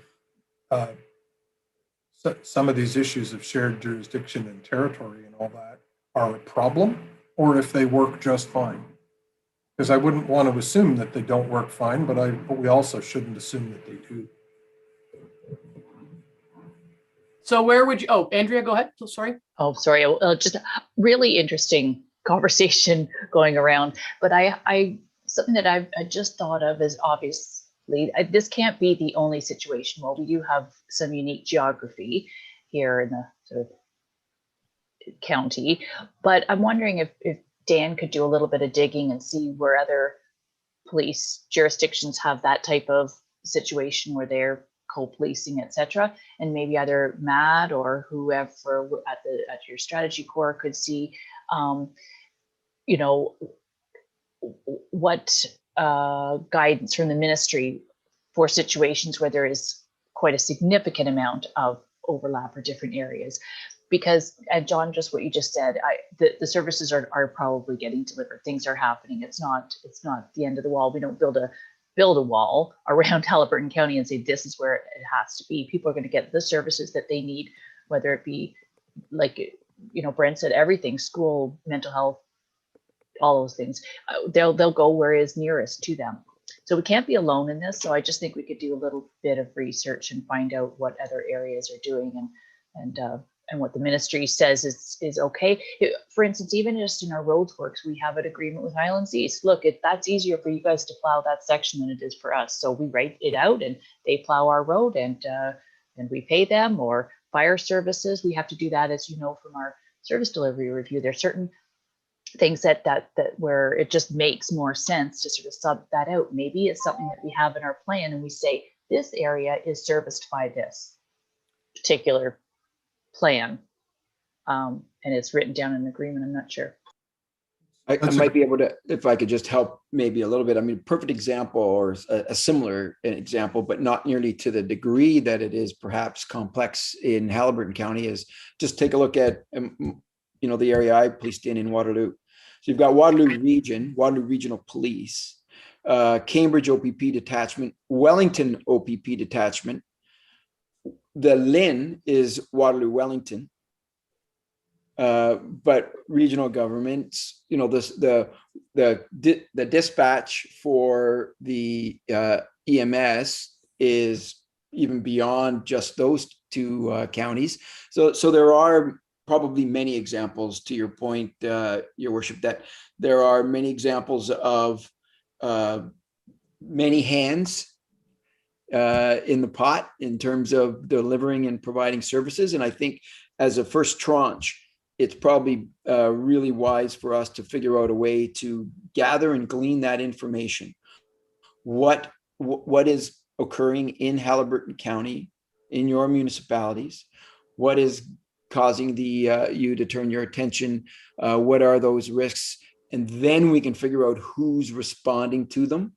some of these issues of shared jurisdiction and territory and all that are a problem, or if they work just fine. Because I wouldn't want to assume that they don't work fine, but we also shouldn't assume that they do. So where would you, oh, Andrea, go ahead. Sorry. Oh, sorry. Just a really interesting conversation going around. But I something that I just thought of is obviously this can't be the only situation. Well, we do have some unique geography here in the sort of county, but I'm wondering if Dan could do a little bit of digging and see where other police jurisdictions have that type of situation where they're co-policing, etc. And maybe either Matt or whoever at your strategy core could see, what guidance from the ministry for situations where there is quite a significant amount of overlap or different areas. Because, and John, just what you just said, the services are probably getting delivered. Things are happening. It's not the end of the wall. We don't build a wall around Haliburton County and say this is where it has to be. People are going to get the services that they need, whether it be like Brent said, everything, school, mental health, all those things. They'll go where is nearest to them. So we can't be alone in this. So I just think we could do a little bit of research and find out what other areas are doing and what the ministry says is okay. For instance, even just in our roads works, we have an agreement with Highlands East. Look, that's easier for you guys to plow that section than it is for us. So we write it out and they plow our road and we pay them. Or fire services, we have to do that, as you know, from our service delivery review. There's certain things that where it just makes more sense to sort of sub that out. Maybe it's something that we have in our plan and we say, this area is serviced by this particular plan, and it's written down in an agreement. I'm not sure. I might be able to, if I could just help maybe a little bit. I mean, perfect example or a similar example, but not nearly to the degree that it is perhaps complex in Haliburton County, is just take a look at, the area I policed in Waterloo. So you've got Waterloo Regional Police, Cambridge OPP Detachment, Wellington OPP Detachment. The LIN is Waterloo Wellington, but regional governments, the dispatch for the EMS is even beyond just those two counties. So there are probably many examples, to your point, Your Worship, that there are many examples of many hands in the pot in terms of delivering and providing services. And I think as a first tranche, it's probably really wise for us to figure out a way to gather and glean that information. What is occurring in Haliburton County, in your municipalities? What is causing you to turn your attention? What are those risks? And then we can figure out who's responding to them,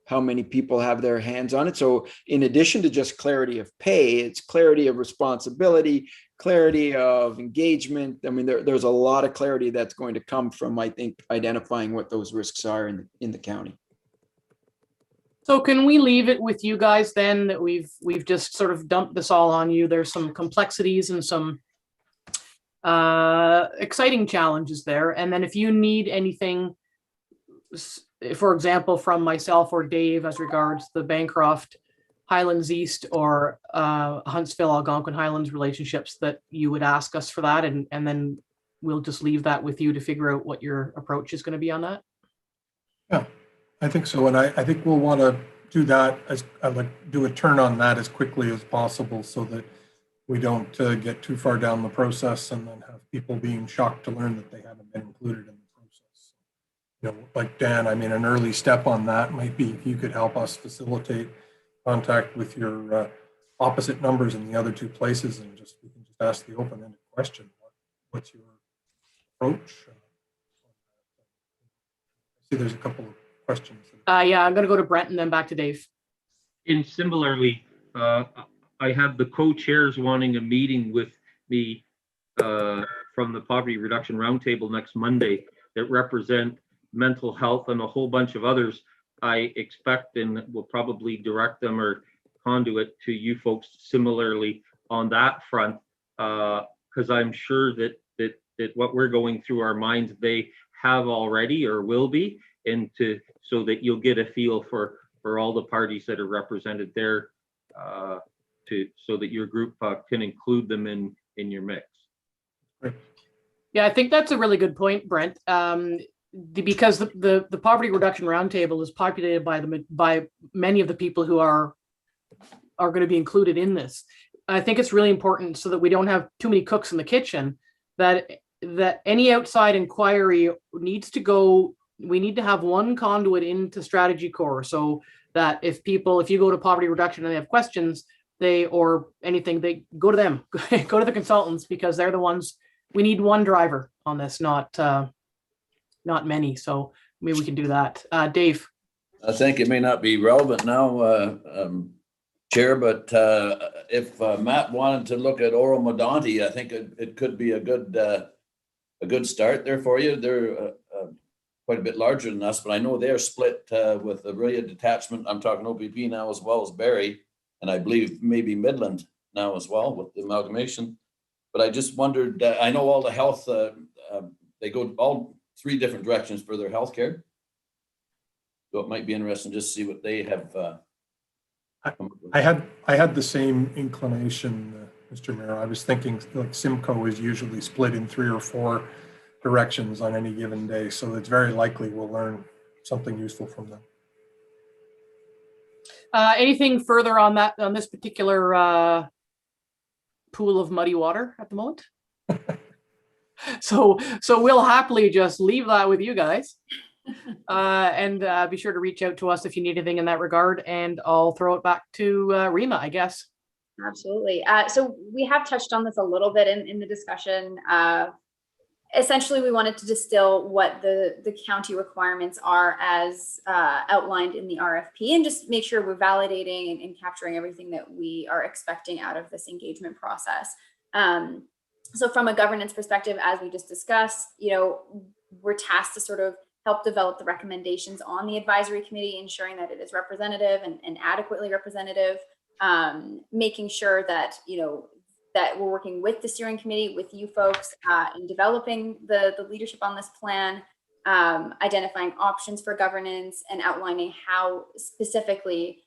how many people have their hands on it. So in addition to just clarity of pay, it's clarity of responsibility, clarity of engagement. I mean, there's a lot of clarity that's going to come from, I think, identifying what those risks are in the county. So can we leave it with you guys then, that we've just sort of dumped this all on you? There's some complexities and some exciting challenges there. And then if you need anything for example, from myself or Dave as regards the Bancroft Highlands East or Huntsville Algonquin Highlands relationships, that you would ask us for that, and then we'll just leave that with you to figure out what your approach is going to be on that. Yeah, I think so. And I think we'll want to do that as do a turn on that as quickly as possible so that we don't get too far down the process and then have people being shocked to learn that they haven't been included in the process. You know, like Dan, I mean, an early step on that might be if you could help us facilitate contact with your opposite numbers in the other two places, and we can just ask the open-ended question: what's your approach? I see there's a couple of questions. Yeah, I'm going to go to Brent and then back to Dave. And similarly, I have the co-chairs wanting a meeting with me from the Poverty Reduction Roundtable next Monday that represent mental health and a whole bunch of others. I expect and will probably direct them or conduit to you folks similarly on that front, because I'm sure that what we're going through our minds, they have already or will be, and so that you'll get a feel for all the parties that are represented there, so that your group can include them in your mix. Yeah, I think that's a really good point, Brent. Because the Poverty Reduction Roundtable is populated by many of the people who are going to be included in this. I think it's really important, so that we don't have too many cooks in the kitchen, that any outside inquiry needs to go. We need to have one conduit into Strategy Core, so that if you go to Poverty Reduction and they have questions, or anything, they go to them, go to the consultants, because they're the ones. We need one driver on this, not many. So maybe we can do that. Dave. I think it may not be relevant now, Chair, but if Matt wanted to look at Oro Modonti, I think it could be a good start there for you. They're quite a bit larger than us, but I know they're split with the Aurelia detachment. I'm talking OPP now as well as Barrie, and I believe maybe Midland now as well with the amalgamation. But I just wondered, I know all the health, they go all three different directions for their healthcare. So it might be interesting just to see what they have. I had the same inclination, Mr. Mayor. I was thinking like Simcoe is usually split in 3 or 4 directions on any given day. So it's very likely we'll learn something useful from them. Anything further on this particular pool of muddy water at the moment? So we'll happily just leave that with you guys, and be sure to reach out to us if you need anything in that regard. And I'll throw it back to Rima, I guess. Absolutely. So we have touched on this a little bit in the discussion. Essentially, we wanted to distill what the county requirements are as outlined in the RFP, and just make sure we're validating and capturing everything that we are expecting out of this engagement process. So from a governance perspective, as we just discussed, we're tasked to sort of help develop the recommendations on the advisory committee, ensuring that it is representative and adequately representative, making sure that, that we're working with the steering committee, with you folks in developing the leadership on this plan, identifying options for governance, and outlining how specifically,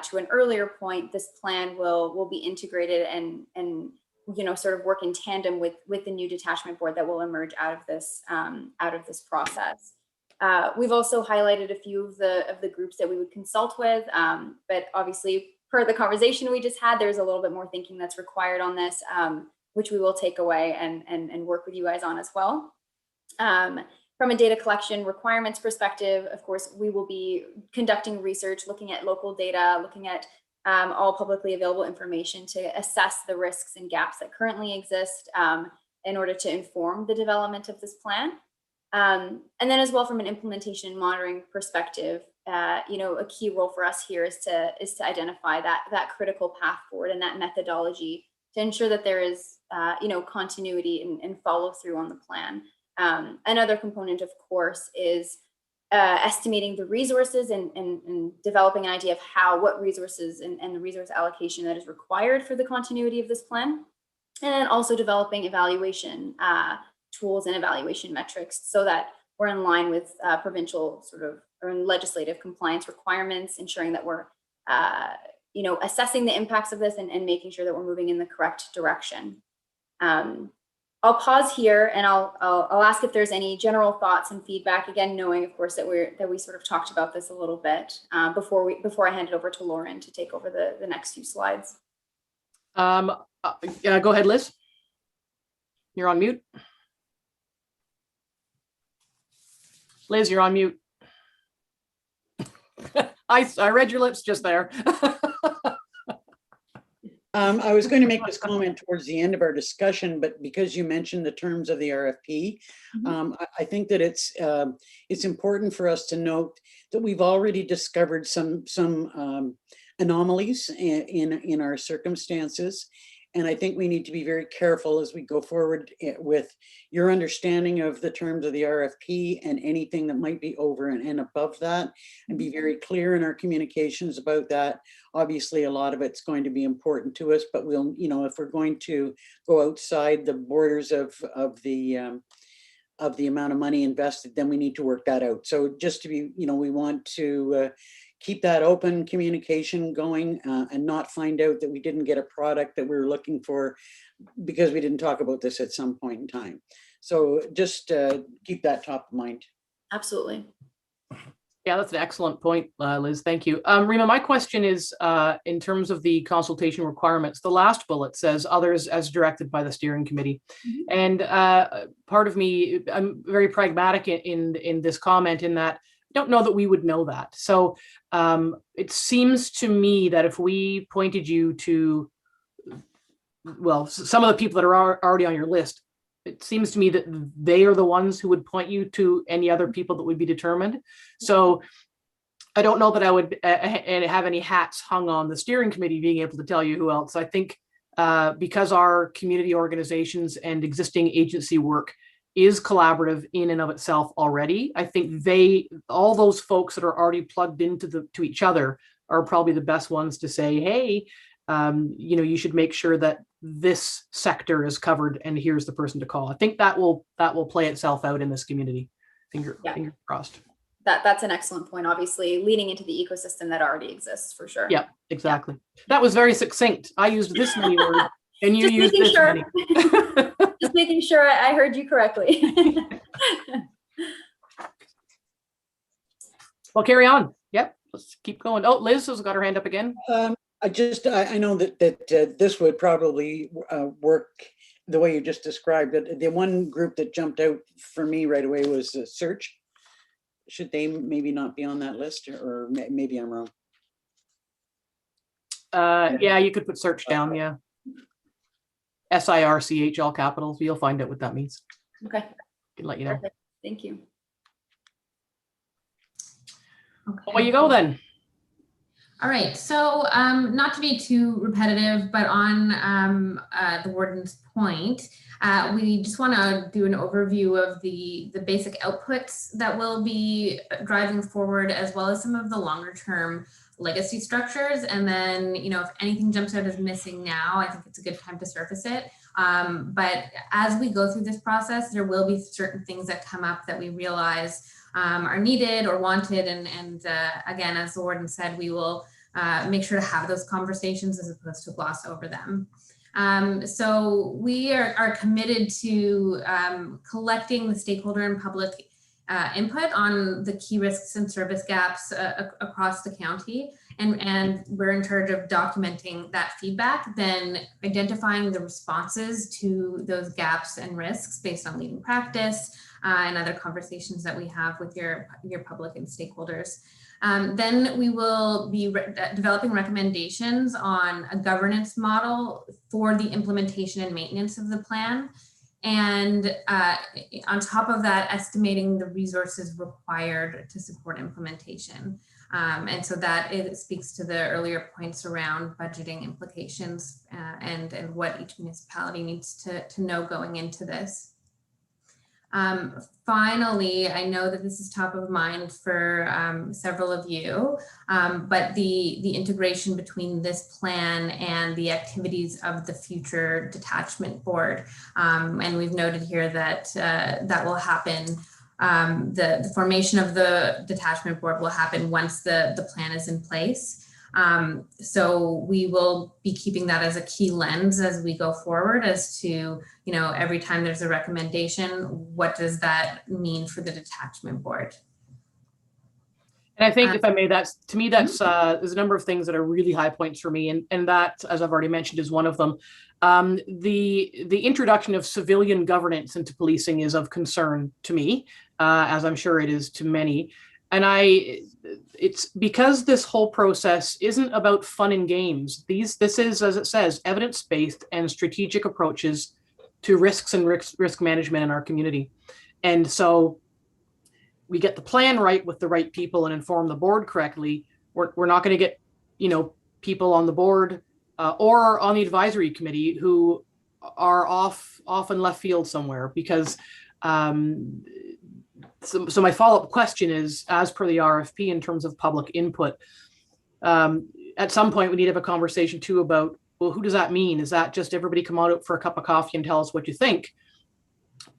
to an earlier point, this plan will be integrated and sort of work in tandem with the new detachment board that will emerge out of this process. We've also highlighted a few of the groups that we would consult with, but obviously, per the conversation we just had, there's a little bit more thinking that's required on this, which we will take away and work with you guys on as well. From a data collection requirements perspective, of course, we will be conducting research, looking at local data, looking at all publicly available information to assess the risks and gaps that currently exist in order to inform the development of this plan. And then as well, from an implementation and monitoring perspective, a key role for us here is to identify that critical path forward and that methodology to ensure that there is continuity and follow through on the plan. Another component, of course, is estimating the resources and developing an idea of what resources and the resource allocation that is required for the continuity of this plan, and then also developing evaluation tools and evaluation metrics so that we're in line with provincial sort of or legislative compliance requirements, ensuring that we're assessing the impacts of this and making sure that we're moving in the correct direction. I'll pause here and I'll ask if there's any general thoughts and feedback, again, knowing of course that we sort of talked about this a little bit before I hand it over to Lauren to take over the next few slides. Go ahead, Liz. You're on mute. Liz, you're on mute. I read your lips just there. I was going to make this comment towards the end of our discussion, but because you mentioned the terms of the RFP, I think that it's important for us to note that we've already discovered some anomalies in our circumstances. And I think we need to be very careful as we go forward with your understanding of the terms of the RFP and anything that might be over and above that, and be very clear in our communications about that. Obviously, a lot of it's going to be important to us, but we'll, if we're going to go outside the borders of the amount of money invested, then we need to work that out. So just to be, we want to keep that open communication going and not find out that we didn't get a product that we were looking for because we didn't talk about this at some point in time. So just keep that top of mind. Absolutely. Yeah, that's an excellent point, Liz. Thank you. Rima, my question is in terms of the consultation requirements, the last bullet says others as directed by the steering committee. And part of me, I'm very pragmatic in this comment in that I don't know that we would know that. So it seems to me that if we pointed you to, well, some of the people that are already on your list, it seems to me that they are the ones who would point you to any other people that would be determined. So I don't know that I would have any hats hung on the steering committee being able to tell you who else. I think because our community organizations and existing agency work is collaborative in and of itself already, I think all those folks that are already plugged into each other are probably the best ones to say, hey, you should make sure that this sector is covered and here's the person to call. I think that will play itself out in this community. Finger crossed. That's an excellent point, obviously leading into the ecosystem that already exists for sure. Yeah, exactly. That was very succinct. I used this many words and you used this many. Just making sure I heard you correctly. Well, carry on. Yep, let's keep going. Oh, Liz has got her hand up again. I know that this would probably work the way you just described it. The one group that jumped out for me right away was search. Should they maybe not be on that list, or maybe I'm wrong? Yeah, you could put search down. Yeah. SIRCH, all capitals. You'll find out what that means. Okay. I can let you know. Perfect. Thank you. Okay. Away you go then. All right, so not to be too repetitive, but on the warden's point, we just want to do an overview of the basic outputs that will be driving forward, as well as some of the longer term legacy structures. And then, if anything jumps out as missing now, I think it's a good time to surface it. But as we go through this process, there will be certain things that come up that we realize are needed or wanted. And again, as the warden said, we will make sure to have those conversations as opposed to gloss over them. So we are committed to collecting the stakeholder and public input on the key risks and service gaps across the county. And we're in charge of documenting that feedback, then identifying the responses to those gaps and risks based on leading practice and other conversations that we have with your public and stakeholders. Then we will be developing recommendations on a governance model for the implementation and maintenance of the plan. And on top of that, estimating the resources required to support implementation. And so that speaks to the earlier points around budgeting implications and what each municipality needs to know going into this. Finally, I know that this is top of mind for several of you, but the integration between this plan and the activities of the future detachment board. And we've noted here that that will happen The formation of the detachment board will happen once the plan is in place. So we will be keeping that as a key lens as we go forward as to, every time there's a recommendation, what does that mean for the detachment board? And I think, if I may, to me, there's a number of things that are really high points for me. And that, as I've already mentioned, is one of them. The introduction of civilian governance into policing is of concern to me, as I'm sure it is to many. And it's because this whole process isn't about fun and games. This is, as it says, evidence-based and strategic approaches to risks and risk management in our community. And so we get the plan right with the right people and inform the board correctly, we're not going to get, people on the board or on the advisory committee who are off in left field somewhere. Because so my follow-up question is, as per the RFP, in terms of public input, at some point we need to have a conversation too about, well, who does that mean? Is that just everybody come out for a cup of coffee and tell us what you think?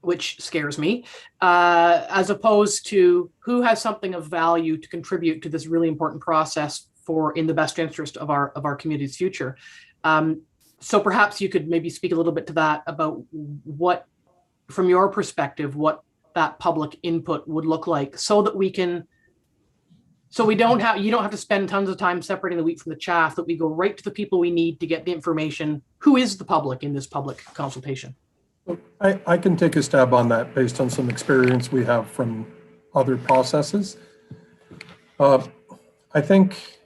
Which scares me, as opposed to who has something of value to contribute to this really important process in the best interest of our community's future. So perhaps you could maybe speak a little bit to that, about what, from your perspective, what that public input would look like, so that you don't have to spend tons of time separating the wheat from the chaff, that we go right to the people we need to get the information. Who is the public in this public consultation? I can take a stab on that based on some experience we have from other processes. I think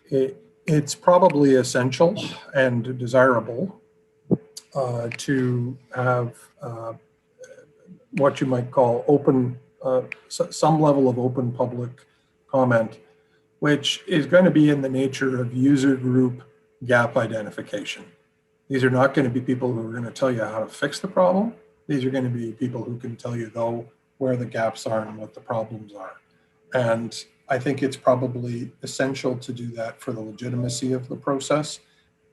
it's probably essential and desirable to have what you might call some level of open public comment, which is going to be in the nature of user group gap identification. These are not going to be people who are going to tell you how to fix the problem. These are going to be people who can tell you, though, where the gaps are and what the problems are. And I think it's probably essential to do that for the legitimacy of the process,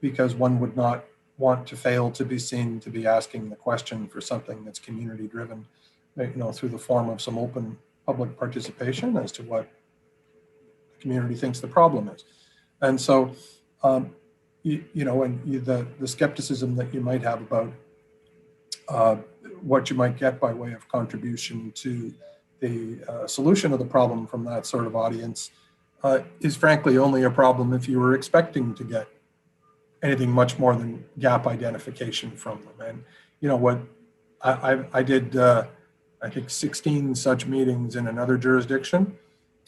because one would not want to fail to be seen to be asking the question for something that's community driven, through the form of some open public participation as to what the community thinks the problem is. And so, the skepticism that you might have about what you might get by way of contribution to the solution of the problem from that sort of audience is frankly only a problem if you were expecting to get anything much more than gap identification from them. And what I did, I think 16 such meetings in another jurisdiction,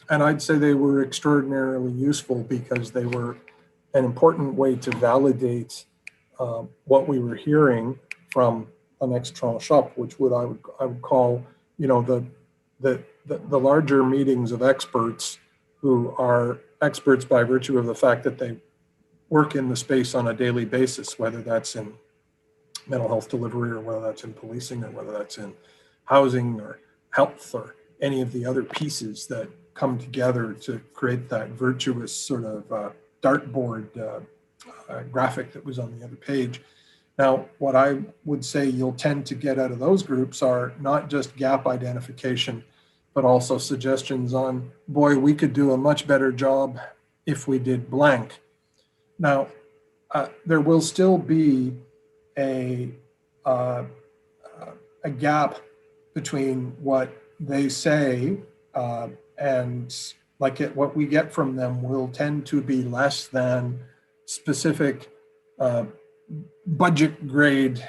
and I'd say they were extraordinarily useful because they were an important way to validate what we were hearing from the next tranche up, which I would call, the larger meetings of experts who are experts by virtue of the fact that they work in the space on a daily basis, whether that's in mental health delivery or whether that's in policing or whether that's in housing or health or any of the other pieces that come together to create that virtuous sort of dartboard graphic that was on the other page. Now, what I would say you'll tend to get out of those groups are not just gap identification, but also suggestions on, boy, we could do a much better job if we did blank. Now, there will still be a gap between what they say and what we get from them will tend to be less than specific budget grade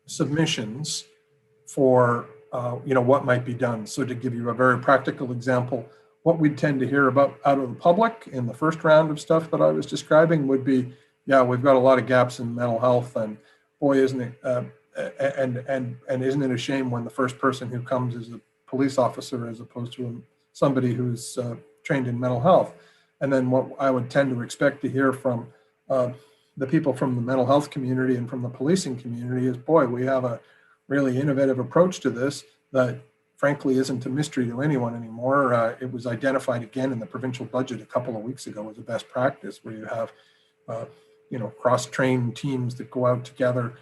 submissions for what might be done. So to give you a very practical example, what we tend to hear about out of the public in the first round of stuff that I was describing would be, yeah, we've got a lot of gaps in mental health, and boy, isn't it and isn't it a shame when the first person who comes is a police officer as opposed to somebody who's trained in mental health. And then what I would tend to expect to hear from the people from the mental health community and from the policing community is, boy, we have a really innovative approach to this that frankly isn't a mystery to anyone anymore. It was identified again in the provincial budget a couple of weeks ago as a best practice, where you have cross-trained teams that go out together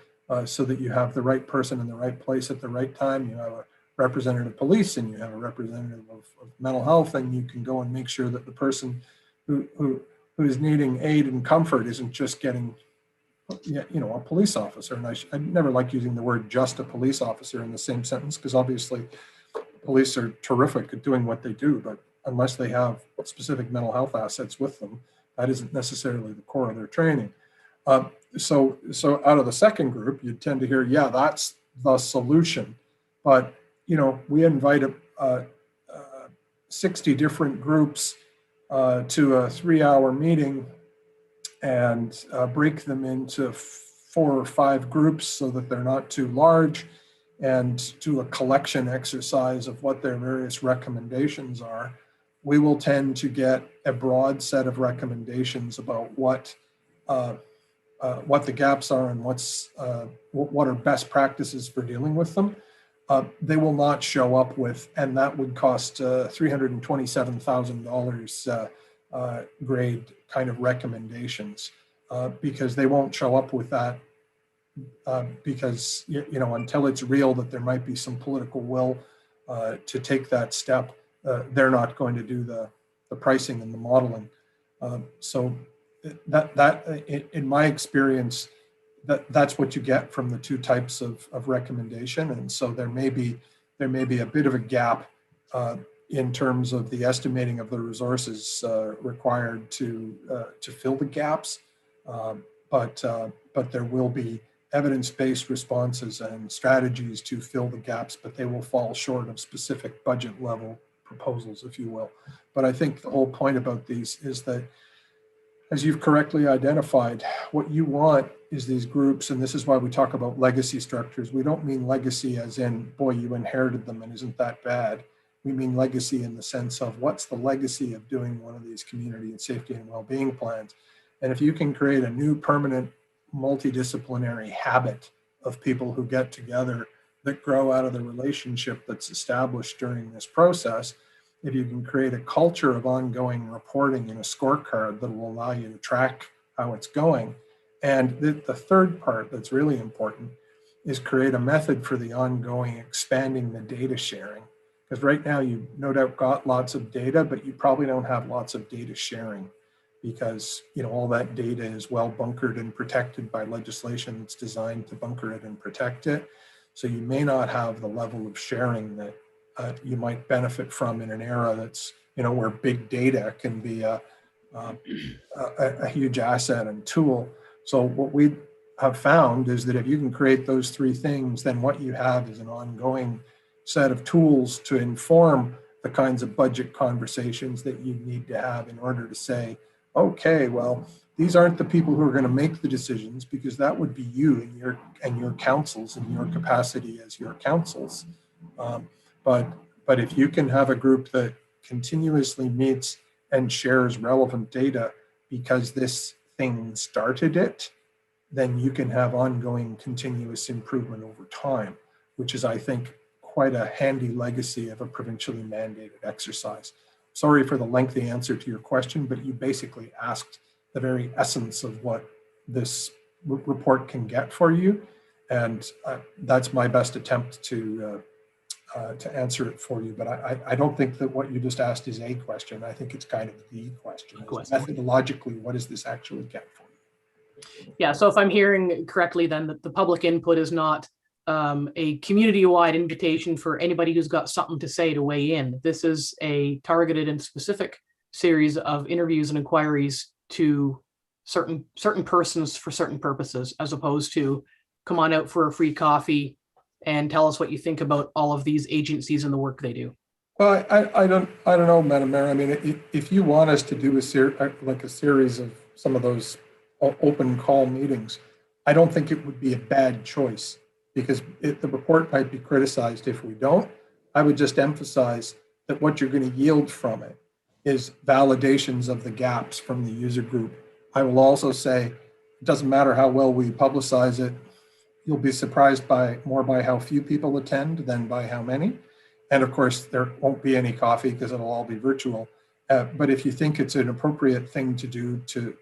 so that you have the right person in the right place at the right time. You have a representative of police and you have a representative of mental health, and you can go and make sure that the person who is needing aid and comfort isn't just getting, a police officer. And I never like using the word just a police officer in the same sentence, because obviously police are terrific at doing what they do, but unless they have specific mental health assets with them, that isn't necessarily the core of their training. So out of the second group, you tend to hear, yeah, that's the solution. But, we invite 60 different groups to a 3-hour meeting and break them into 4 or 5 groups so that they're not too large, and do a collection exercise of what their various recommendations are. We will tend to get a broad set of recommendations about what the gaps are and what are best practices for dealing with them. They will not show up with, and that would cost $327,000 grade kind of recommendations, because they won't show up with that, because until it's real that there might be some political will to take that step, they're not going to do the pricing and the modeling. So that in my experience, that's what you get from the 2 types of recommendation. And so there may be a bit of a gap in terms of the estimating of the resources required to fill the gaps, but there will be evidence-based responses and strategies to fill the gaps, but they will fall short of specific budget level proposals, if you will. But I think the whole point about these is that, as you've correctly identified, what you want is these groups, and this is why we talk about legacy structures. We don't mean legacy as in, boy, you inherited them and isn't that bad. We mean legacy in the sense of, what's the legacy of doing one of these community and safety and well-being plans? And if you can create a new permanent multidisciplinary habit of people who get together that grow out of the relationship that's established during this process, if you can create a culture of ongoing reporting and a scorecard that will allow you to track how it's going. And the third part that's really important is create a method for the ongoing expanding the data sharing. Because right now you no doubt got lots of data, but you probably don't have lots of data sharing, because all that data is well bunkered and protected by legislation that's designed to bunker it and protect it. So you may not have the level of sharing that you might benefit from in an era that's, where big data can be a huge asset and tool. So what we have found is that if you can create those 3 things, then what you have is an ongoing set of tools to inform the kinds of budget conversations that you need to have in order to say, okay, well, these aren't the people who are going to make the decisions, because that would be you and your councils and your capacity as your councils. But if you can have a group that continuously meets and shares relevant data because this thing started it, then you can have ongoing continuous improvement over time, which is, I think, quite a handy legacy of a provincially mandated exercise. Sorry for the lengthy answer to your question, but you basically asked the very essence of what this report can get for you. And that's my best attempt to answer it for you. But I don't think that what you just asked is a question. I think it's kind of the question. Methodologically, what does this actually get for you? Yeah, so if I'm hearing correctly, then the public input is not a community-wide invitation for anybody who's got something to say to weigh in. This is a targeted and specific series of interviews and inquiries to certain persons for certain purposes, as opposed to come on out for a free coffee and tell us what you think about all of these agencies and the work they do. Well, I don't know, Madam Mayor. I mean, if you want us to do a series of some of those open call meetings, I don't think it would be a bad choice, because the report might be criticized if we don't. I would just emphasize that what you're going to yield from it is validations of the gaps from the user group. I will also say, it doesn't matter how well we publicize it, you'll be surprised more by how few people attend than by how many. And of course, there won't be any coffee because it'll all be virtual. But if you think it's an appropriate thing to do to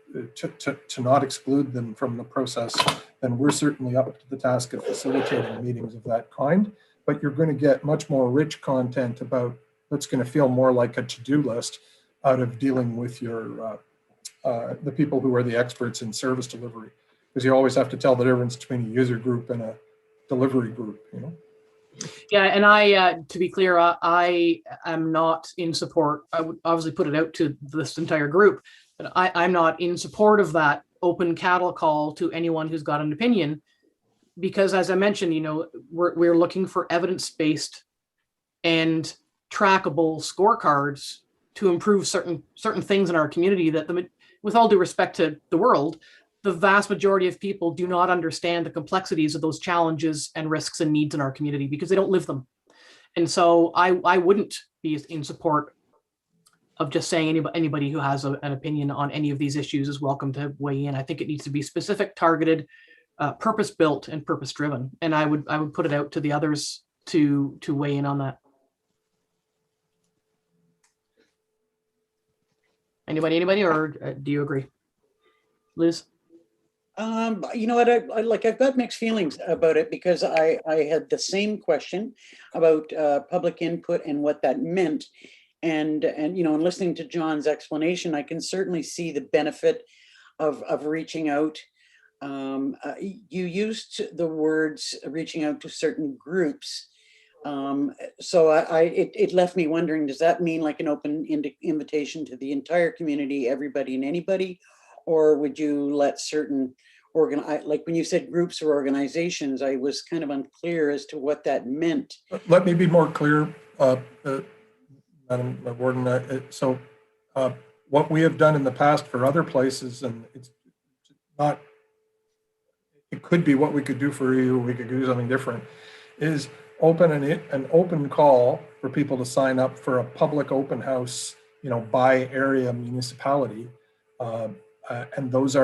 not exclude them from the process, then we're certainly up to the task of facilitating meetings of that kind. but you're going to get much more rich content about that's going to feel more like a to-do list out of dealing with your the people who are the experts in service delivery, because you always have to tell the difference between a user group and a delivery group, you know. Yeah, and I, to be clear, I am not in support. I would obviously put it out to this entire group, but I'm not in support of that open cattle call to anyone who's got an opinion, because as I mentioned, you know, we're looking for evidence-based and trackable scorecards to improve certain things in our community that with all due respect to the world, the vast majority of people do not understand the complexities of those challenges and risks and needs in our community because they don't live them. And so I wouldn't be in support of just saying anybody who has an opinion on any of these issues is welcome to weigh in. I think it needs to be specific, targeted, purpose-built, and purpose-driven. And I would put it out to the others to weigh in on that. Anybody, or do you agree, Liz? You know what, I've got mixed feelings about it, because I had the same question about public input and what that meant. And you know, in listening to John's explanation, I can certainly see the benefit of reaching out. You used the words reaching out to certain groups. So it left me wondering, does that mean like an open invitation to the entire community, everybody and anybody? Or would you let certain like when you said groups or organizations, I was kind of unclear as to what that meant. Let me be more clear, Madam Warden. So what we have done in the past for other places, and it's not, it could be what we could do for you, we could do something different, is open an open call for people to sign up for a public open house, you know, by area municipality. And that's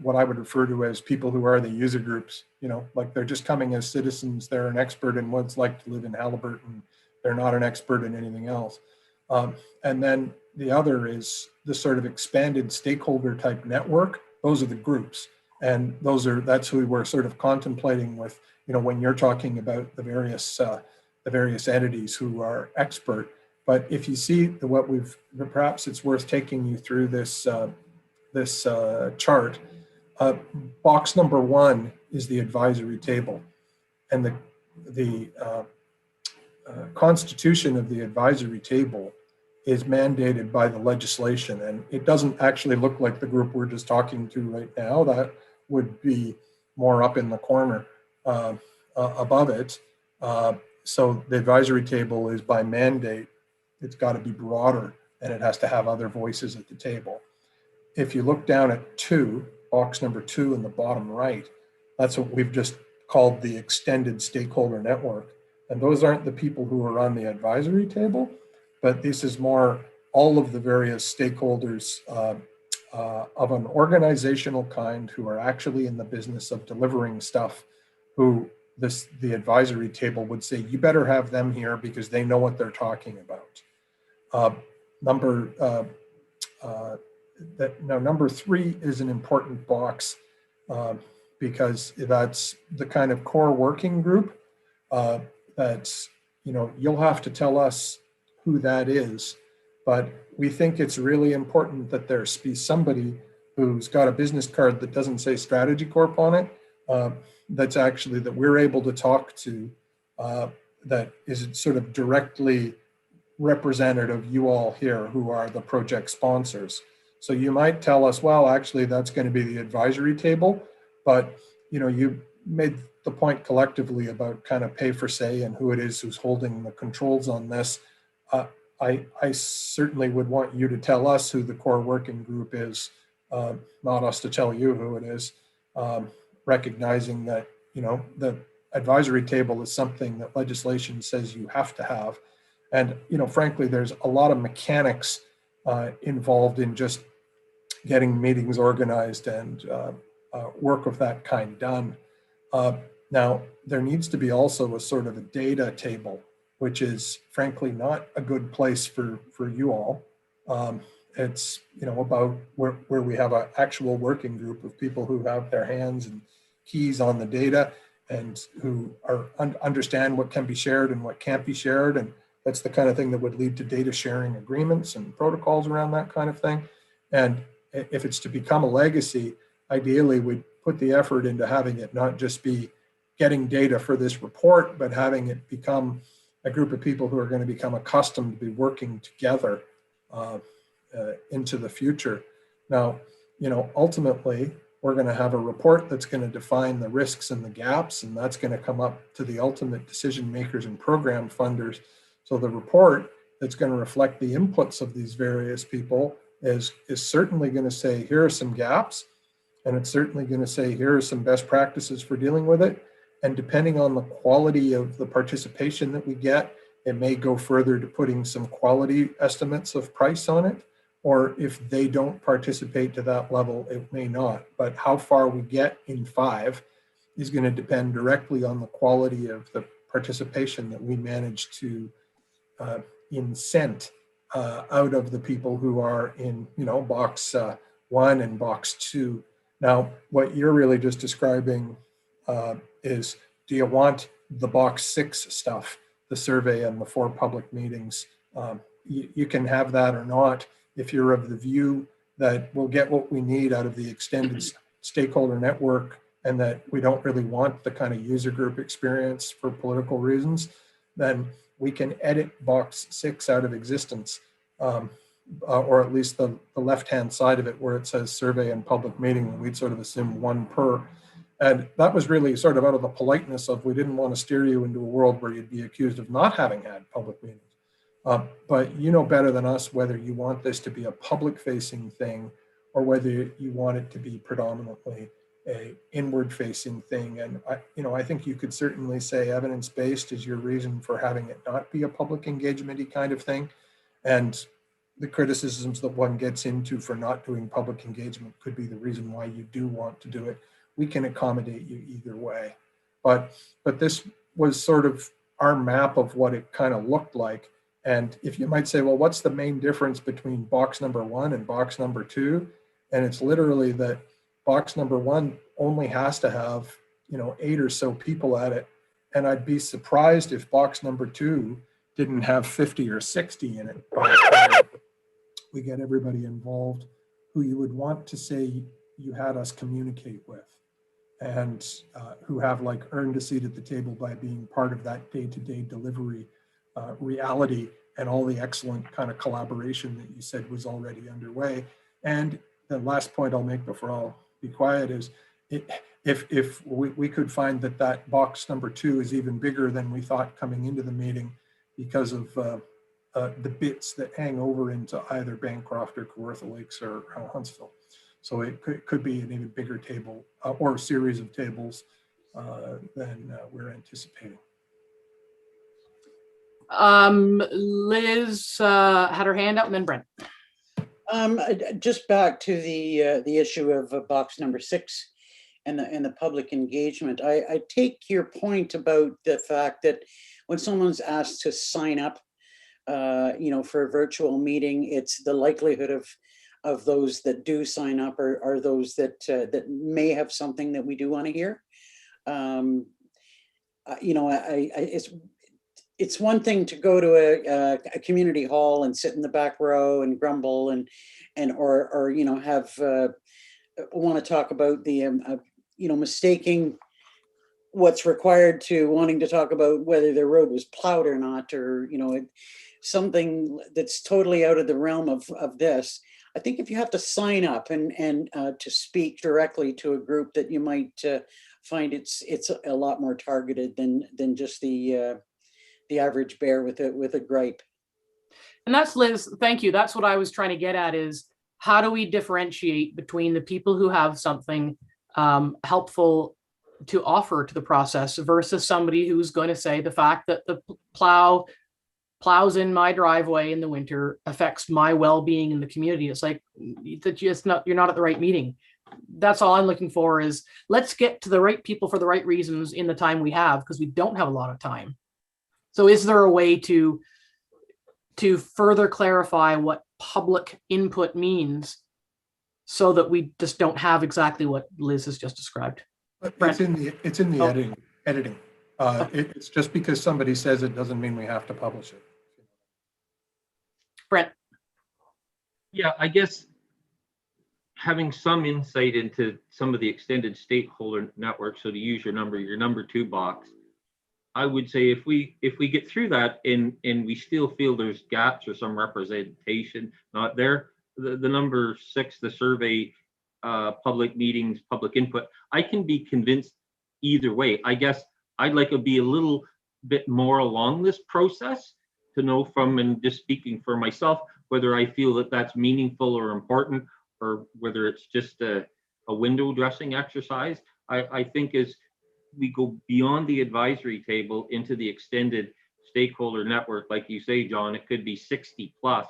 what I would refer to as people who are the user groups, you know, like they're just coming as citizens. They're an expert in what it's like to live in Haliburton. They're not an expert in anything else. And then the other is the sort of expanded stakeholder type network. Those are the groups. And that's who we're sort of contemplating with, you know, when you're talking about the various entities who are expert. But if you see perhaps it's worth taking you through this chart. Box number 1 is the advisory table, and the constitution of the advisory table is mandated by the legislation, and it doesn't actually look like the group we're just talking to right now. That would be more up in the corner above it. So the advisory table is by mandate. It's got to be broader, and it has to have other voices at the table. If you look down at 2, box number 2 in the bottom right, that's what we've just called the extended stakeholder network. And those aren't the people who are on the advisory table, but this is more all of the various stakeholders of an organizational kind who are actually in the business of delivering stuff, who the advisory table would say, you better have them here because they know what they're talking about. Number 3 is an important box because that's the kind of core working group that's, you know, you'll have to tell us who that is, but we think it's really important that there be somebody who's got a business card that doesn't say Strategy Corp on it, that's actually that we're able to talk to, that is sort of directly representative of you all here who are the project sponsors. So you might tell us, well, actually that's going to be the advisory table, but you know, you made the point collectively about kind of pay for say and who it is who's holding the controls on this. I certainly would want you to tell us who the core working group is, not us to tell you who it is, recognizing that, you know, the advisory table is something that legislation says you have to have. And, you know, frankly, there's a lot of mechanics involved in just getting meetings organized and work of that kind done. Now, there needs to be also a sort of a data table, which is frankly not a good place for you all. It's, you know, about where we have an actual working group of people who have their hands and keys on the data. and who are understand what can be shared and what can't be shared. And that's the kind of thing that would lead to data sharing agreements and protocols around that kind of thing. And if it's to become a legacy, ideally we'd put the effort into having it not just be getting data for this report, but having it become a group of people who are going to become accustomed to be working together into the future. Now, ultimately, we're going to have a report that's going to define the risks and the gaps, and that's going to come up to the ultimate decision makers and program funders. So the report that's going to reflect the inputs of these various people is certainly going to say, here are some gaps, and it's certainly going to say, here are some best practices for dealing with it. And depending on the quality of the participation that we get, it may go further to putting some quality estimates of price on it. Or if they don't participate to that level, it may not. But how far we get in 5 is going to depend directly on the quality of the participation that we manage to incent out of the people who are in, box 1 and box 2. Now, what you're really just describing is, do you want the box 6 stuff, the survey and the 4 public meetings? You can have that or not. If you're of the view that we'll get what we need out of the extended stakeholder network and that we don't really want the kind of user group experience for political reasons, then we can edit box 6 out of existence, or at least the left-hand side of it where it says survey and public meeting. We'd sort of assume 1 per. And that was really sort of out of the politeness of, we didn't want to steer you into a world where you'd be accused of not having had public meetings. But you know better than us whether you want this to be a public-facing thing or whether you want it to be predominantly a inward-facing thing. And I think you could certainly say evidence-based is your reason for having it not be a public engagement-y kind of thing. And the criticisms that one gets into for not doing public engagement could be the reason why you do want to do it. We can accommodate you either way. But this was sort of our map of what it kind of looked like. And if you might say, well, what's the main difference between box number 1 and box number 2? And it's literally that box number 1 only has to have, 8 or so people at it. And I'd be surprised if box number 2 didn't have 50 or 60 in it. We get everybody involved who you would want to say you had us communicate with, and who have earned a seat at the table by being part of that day-to-day delivery reality and all the excellent kind of collaboration that you said was already underway. And the last point I'll make before I'll be quiet is, if we could find that box number 2 is even bigger than we thought coming into the meeting because of the bits that hang over into either Bancroft or Kawartha Lakes or Huntsville. So it could be an even bigger table or a series of tables than we're anticipating. Liz had her hand up, and then Brent. Just back to the issue of box number 6 and the public engagement. I take your point about the fact that when someone's asked to sign up, for a virtual meeting, it's the likelihood of those that do sign up are those that may have something that we do want to hear. It's one thing to go to a community hall and sit in the back row and grumble and have want to talk about the mistaking what's required to wanting to talk about whether the road was plowed or not, or something that's totally out of the realm of this. I think if you have to sign up and to speak directly to a group, that you might find it's a lot more targeted than just the average bear with a gripe. And that's, Liz, thank you. That's what I was trying to get at, is how do we differentiate between the people who have something helpful to offer to the process versus somebody who's going to say the fact that the plows in my driveway in the winter affects my well-being in the community. It's like, you're not at the right meeting. That's all I'm looking for, is let's get to the right people for the right reasons in the time we have, because we don't have a lot of time. So is there a way to further clarify what public input means so that we just don't have exactly what Liz has just described? It's in the editing. It's just because somebody says it doesn't mean we have to publish it. Brent. Yeah, I guess having some insight into some of the extended stakeholder network, so to use your number 2 box, I would say if we get through that and we still feel there's gaps or some representation not there, the number 6, the survey, public meetings, public input, I can be convinced either way. I guess I'd like to be a little bit more along this process to know from, and just speaking for myself, whether I feel that that's meaningful or important, or whether it's just a window dressing exercise. I think as we go beyond the advisory table into the extended stakeholder network, like you say, John, it could be 60 plus.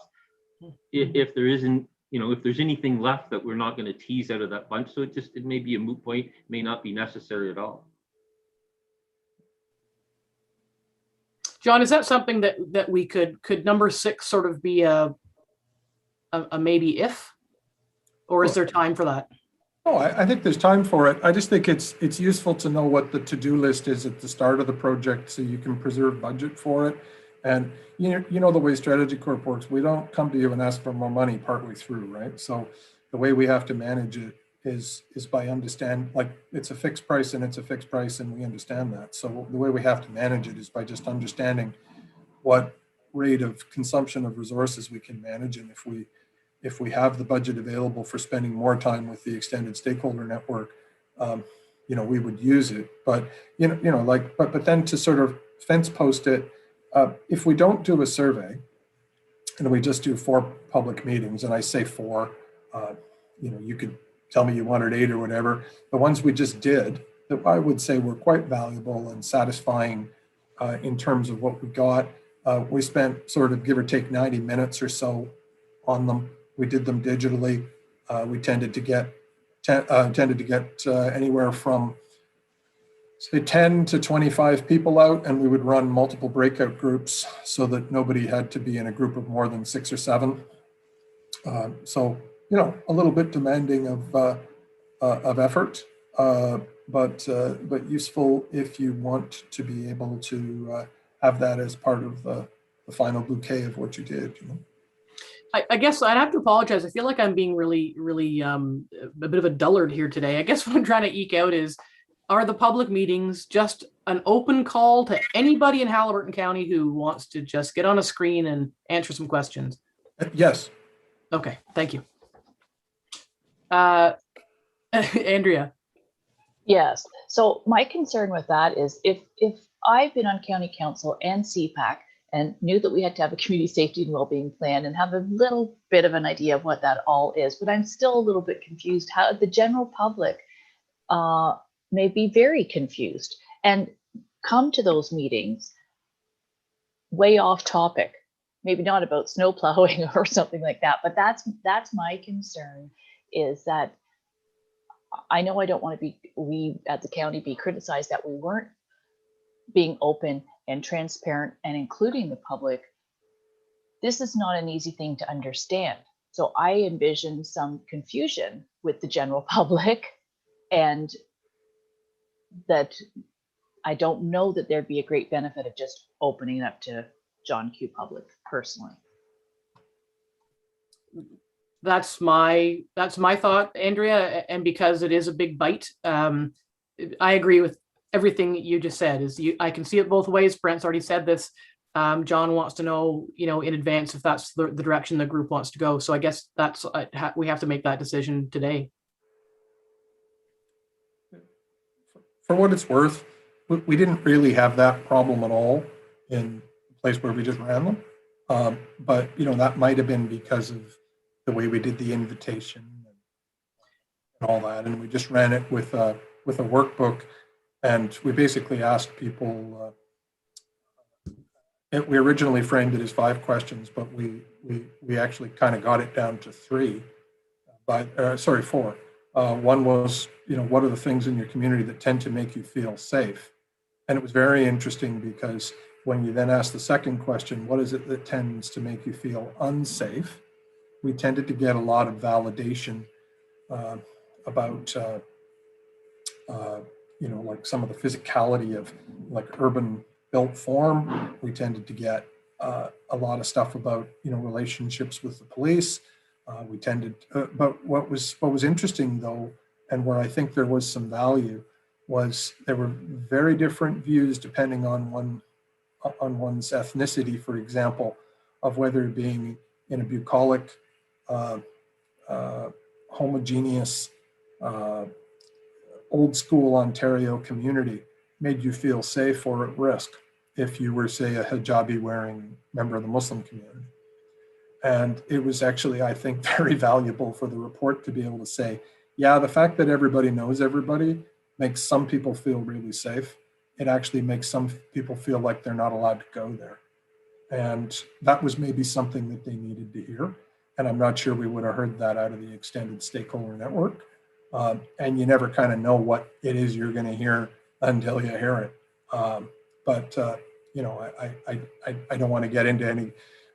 If there isn't, if there's anything left that we're not going to tease out of that bunch, so it may be a moot point, may not be necessary at all. John, is that something that we could number 6 sort of be a maybe if, or is there time for that? Oh, I think there's time for it. I just think it's useful to know what the to-do list is at the start of the project so you can preserve budget for it. And you know the way Strategy Corp works, we don't come to you and ask for more money partway through, right? So the way we have to manage it is by understand, like it's a fixed price and we understand that. So the way we have to manage it is by just understanding what rate of consumption of resources we can manage, and if we have the budget available for spending more time with the extended stakeholder network, we would use it. But but then to sort of fence post it, if we don't do a survey and we just do 4 public meetings, and I say 4, you could tell me you wanted 8 or whatever. The ones we just did, that I would say were quite valuable and satisfying in terms of what we got. We spent sort of give or take 90 minutes or so on them. We did them digitally. We tended to get anywhere from say 10 to 25 people out, and we would run multiple breakout groups so that nobody had to be in a group of more than 6 or 7. So a little bit demanding of effort, but useful if you want to be able to have that as part of the final bouquet of what you did. I guess I'd have to apologize. I feel like I'm being really, really a bit of a dullard here today. I guess what I'm trying to eke out is, are the public meetings just an open call to anybody in Haliburton County who wants to just get on a screen and answer some questions? Yes. Okay, thank you. Andrea. Yes. So my concern with that is if I've been on county council and CPAC and knew that we had to have a community safety and wellbeing plan and have a little bit of an idea of what that all is, but I'm still a little bit confused how the general public may be very confused and come to those meetings way off topic, maybe not about snow plowing or something like that, but that's my concern, is that I know I don't want to be, we at the county be criticized that we weren't being open and transparent and including the public. This is not an easy thing to understand. So I envision some confusion with the general public, and that I don't know that there'd be a great benefit of just opening up to John Q. Public personally. That's my thought, Andrea, and because it is a big bite, I agree with everything you just said. I can see it both ways. Brent's already said this. John wants to know, in advance if that's the direction the group wants to go. So I guess that's we have to make that decision today. For what it's worth, we didn't really have that problem at all in the place where we just ran them. But that might have been because of the way we did the invitation and all that, and we just ran it with a workbook, and we basically asked people. We originally framed it as 5 questions, but we actually kind of got it down to 3. 4. One was, what are the things in your community that tend to make you feel safe? And it was very interesting because when you then ask the second question, what is it that tends to make you feel unsafe? We tended to get a lot of validation about like some of the physicality of like urban built form. We tended to get a lot of stuff about, relationships with the police. We tended, but what was interesting though, and where I think there was some value, was there were very different views depending on one's ethnicity, for example, of whether being in a bucolic, homogeneous, old school Ontario community made you feel safe or at risk if you were, say, a hijabi wearing member of the Muslim community. And it was actually, I think, very valuable for the report to be able to say, yeah, the fact that everybody knows everybody makes some people feel really safe. It actually makes some people feel like they're not allowed to go there. And that was maybe something that they needed to hear. And I'm not sure we would have heard that out of the extended stakeholder network. And you never kind of know what it is you're going to hear until you hear it. I don't want to get into any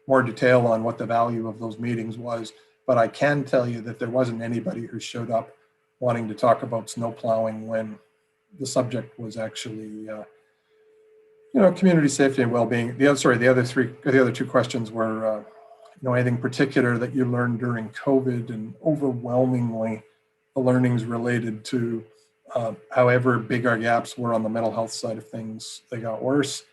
more detail on what the value of those meetings was, but I can tell you that there wasn't anybody who showed up wanting to talk about snow plowing when the subject was actually, community safety and well-being. The other two questions were, anything particular that you learned during COVID, and overwhelmingly the learnings related to however big our gaps were on the mental health side of things, they got worse.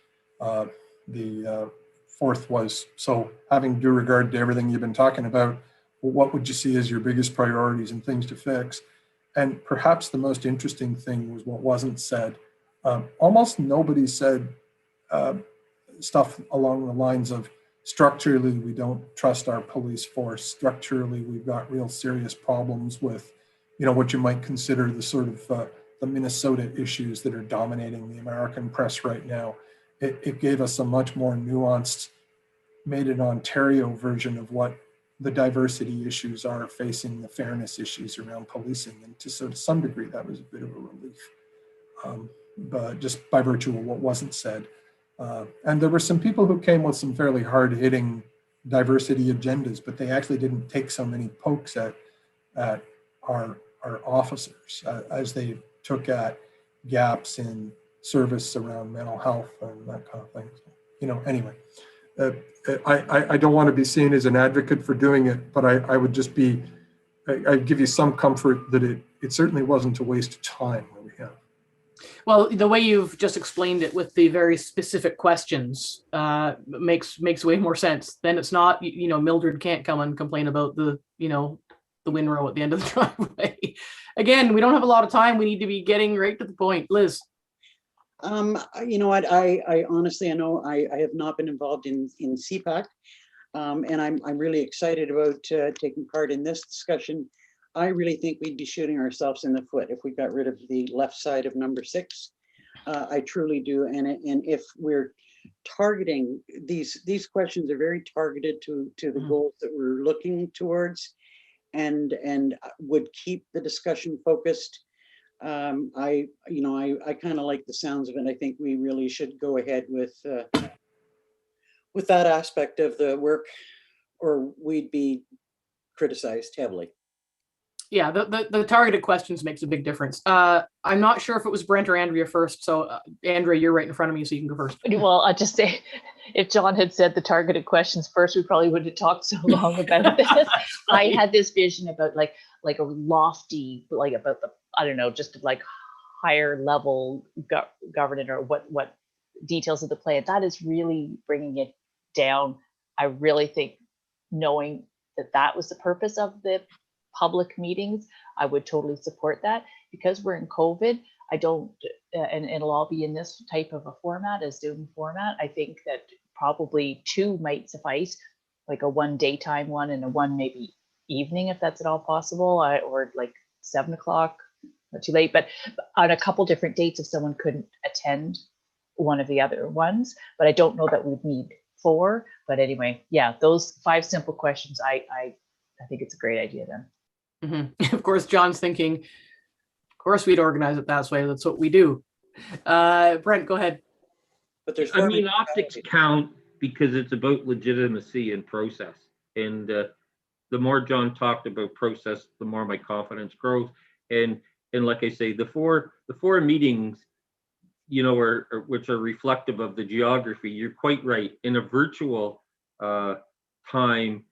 The fourth was, so having due regard to everything you've been talking about, what would you see as your biggest priorities and things to fix? And perhaps the most interesting thing was what wasn't said. Almost nobody said stuff along the lines of, structurally, we don't trust our police force. Structurally, we've got real serious problems with, what you might consider the sort of the Minnesota issues that are dominating the American press right now. It gave us a much more nuanced, made in Ontario version of what the diversity issues are facing the fairness issues around policing. And to some degree, that was a bit of a relief, but just by virtue of what wasn't said. And there were some people who came with some fairly hard-hitting diversity agendas, but they actually didn't take so many pokes at our officers as they took at gaps in service around mental health and that kind of thing. Anyway, I don't want to be seen as an advocate for doing it, but I would just be, I'd give you some comfort that it certainly wasn't a waste of time that we had. Well, the way you've just explained it with the very specific questions makes way more sense. Then it's not, Mildred can't come and complain about the windrow at the end of the driveway. Again, we don't have a lot of time. We need to be getting right to the point. Liz. You know what, I honestly, I know I have not been involved in CPAC, and I'm really excited about taking part in this discussion. I really think we'd be shooting ourselves in the foot if we got rid of the left side of number 6. I truly do. And if we're targeting these questions are very targeted to the goals that we're looking towards, and would keep the discussion focused. I kind of like the sounds of it. I think we really should go ahead with that aspect of the work, or we'd be criticized heavily. Yeah, the targeted questions makes a big difference. I'm not sure if it was Brent or Andrea first. So Andrea, you're right in front of me, so you can go first. Well, I'll just say, if John had said the targeted questions first, we probably wouldn't have talked so long about this. I had this vision about like a lofty, like about the, I don't know, just like higher level governance, or what details of the plan. That is really bringing it down. I really think, knowing that was the purpose of the public meetings, I would totally support that. Because we're in COVID, I don't, and it'll all be in this type of a format, a Zoom format. I think that probably 2 might suffice, like a 1 daytime one and a 1 maybe evening, if that's at all possible, or like 7 o'clock, not too late, but on a couple different dates if someone couldn't attend one of the other ones. But I don't know that we'd need 4. But anyway, yeah, those 5 simple questions, I think it's a great idea then. Mm-hmm. Of course, John's thinking, of course we'd organize it that way. That's what we do. Brent, go ahead. But there's, I mean, optics count because it's about legitimacy and process. And the more John talked about process, the more my confidence grows. And And like I say, the four meetings, you know, which are reflective of the geography. You're quite right. In a virtual time,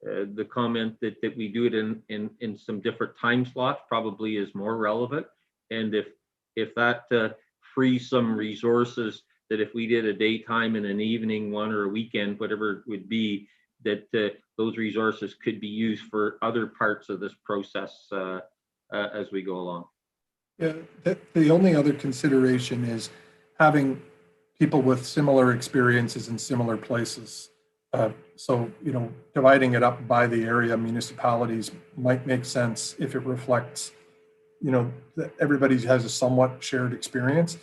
the comment that we do it in some different time slots probably is more relevant. And if that frees some resources, that if we did a daytime and an evening one or a weekend, whatever it would be, that those resources could be used for other parts of this process as we go along. Yeah, the only other consideration is having people with similar experiences in similar places. So, you know, dividing it up by the area municipalities might make sense if it reflects, you know, that everybody has a somewhat shared experience.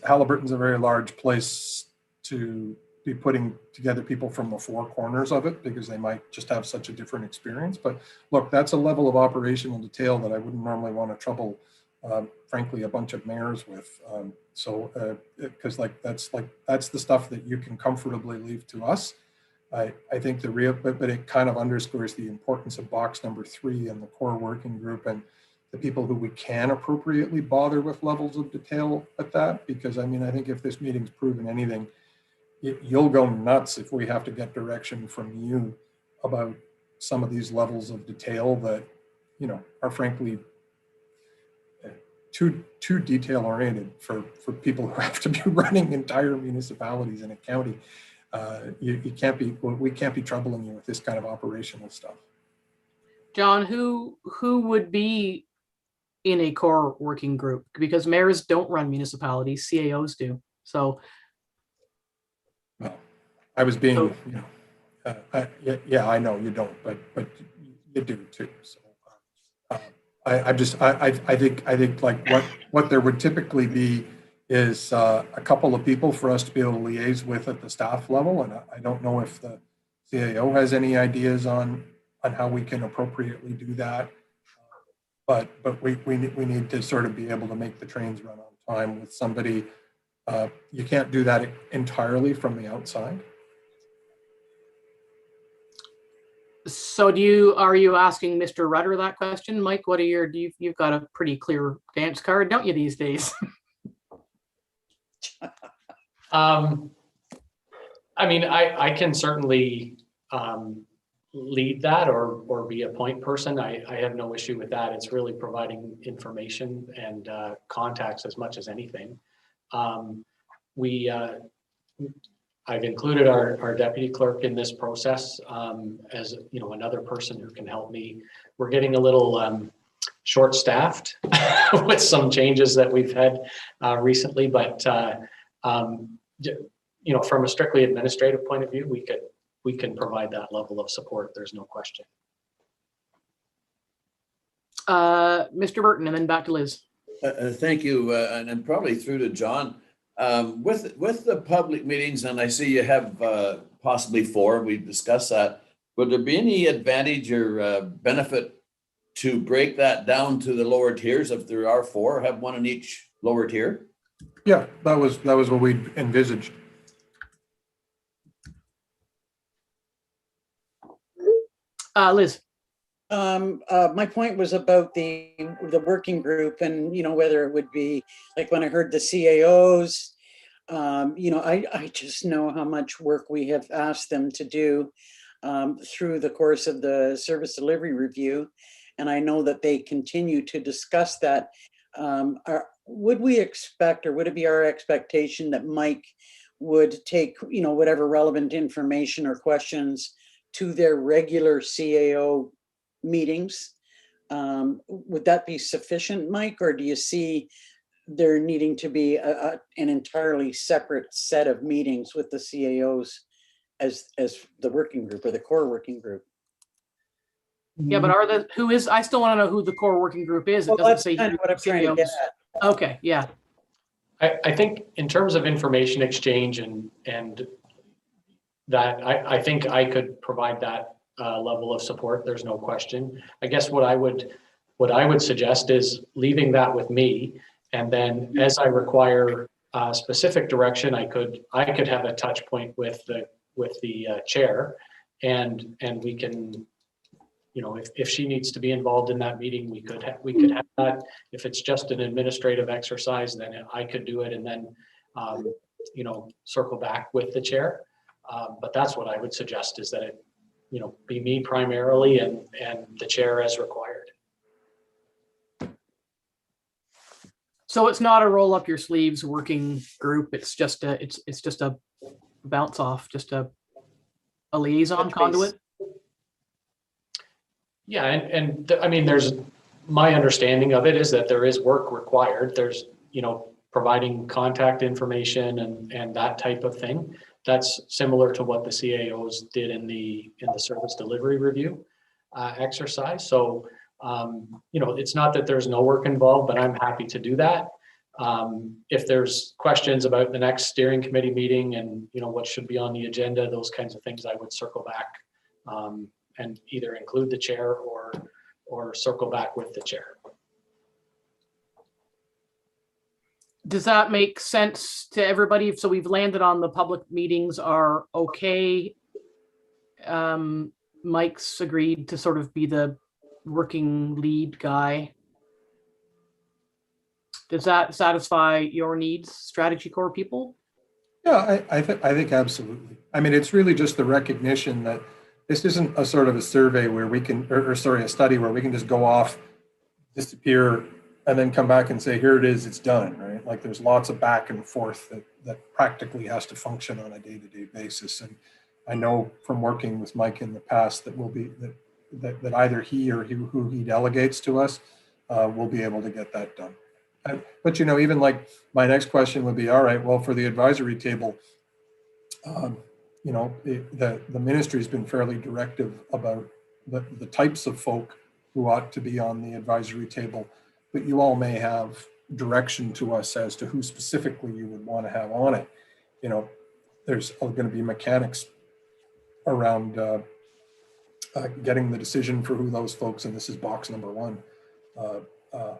Halliburton's a very large place to be putting together people from the four corners of it because they might just have such a different experience. But look, that's a level of operational detail that I wouldn't normally want to trouble, frankly, a bunch of mayors with. Because that's the stuff that you can comfortably leave to us. I think but it kind of underscores the importance of box number 3 and the core working group and the people who we can appropriately bother with levels of detail at that. Because I mean, I think if this meeting's proven anything, you'll go nuts if we have to get direction from you about some of these levels of detail that, you know, are frankly too detail oriented for people who have to be running entire municipalities in a county. We can't be troubling you with this kind of operational stuff. John, who would be in a core working group? Because mayors don't run municipalities, CAOs do. So, well, I was being, you know, yeah, I know you don't, but you do too. So I think like what there would typically be is a couple of people for us to be able to liaise with at the staff level, and I don't know if the CAO has any ideas on how we can appropriately do that. But we need to sort of be able to make the trains run on time with somebody. You can't do that entirely from the outside. So are you asking Mr. Rudder that question, Mike? What are you've got a pretty clear dance card, don't you, these days? I mean, I can certainly lead that or be a point person. I have no issue with that. It's really providing information and contacts as much as anything. I've included our deputy clerk in this process as, you know, another person who can help me. We're getting a little short-staffed with some changes that we've had recently, but you know, from a strictly administrative point of view, we can provide that level of support. There's no question. Mr. Burton, and then back to Liz. Thank you, and probably through to John. With the public meetings, and I see you have possibly 4, we've discussed that. Would there be any advantage or benefit to break that down to the lower tiers if there are 4, have one in each lower tier? Yeah, that was what we envisaged. Liz. My point was about the working group and, you know, whether it would be like when I heard the CAOs, you know, I just know how much work we have asked them to do through the course of the service delivery review. And I know that they continue to discuss that. Would we expect, or would it be our expectation that Mike would take, you know, whatever relevant information or questions to their regular CAO meetings? Would that be sufficient, Mike, or do you see there needing to be an entirely separate set of meetings with the CAOs as the working group or the core working group? Yeah, but I still want to know who the core working group is. It Well, doesn't that's say kind of what I'm trying to get at. Okay, yeah. I think in terms of information exchange and that, I think I could provide that level of support. There's no question. I guess what I would suggest is leaving that with me, and then as I require specific direction, I could have a touch point with the chair, and we can if she needs to be involved in that meeting, we could have that. If it's just an administrative exercise, then I could do it and then, circle back with the chair. But that's what I would suggest, is that it, be me primarily and the chair as required. So it's not a roll up your sleeves working group. It's just a bounce off, just a liaison Touch base. conduit. Yeah, and I mean, my understanding of it is that there is work required. There's, providing contact information and that type of thing. That's similar to what the CAOs did in the service delivery review exercise. So, it's not that there's no work involved, but I'm happy to do that. If there's questions about the next steering committee meeting and, what should be on the agenda, those kinds of things, I would circle back and either include the chair or circle back with the chair. Does that make sense to everybody? So we've landed on the public meetings are okay. Mike's agreed to sort of be the working lead guy. Does that satisfy your needs, Strategy Corps people? Yeah, I think absolutely. I mean, it's really just the recognition that this isn't a sort of a survey where we can, a study where we can just go off, disappear, and then come back and say, here it is, it's done, right? Like there's lots of back and forth that practically has to function on a day-to-day basis. And I know from working with Mike in the past that that either he or who he delegates to us will be able to get that done. But even like my next question would be, all right, well, for the advisory table, the ministry's been fairly directive about the types of folk who ought to be on the advisory table, but you all may have direction to us as to who specifically you would want to have on it. There's going to be mechanics around getting the decision for who those folks, and this is box number one,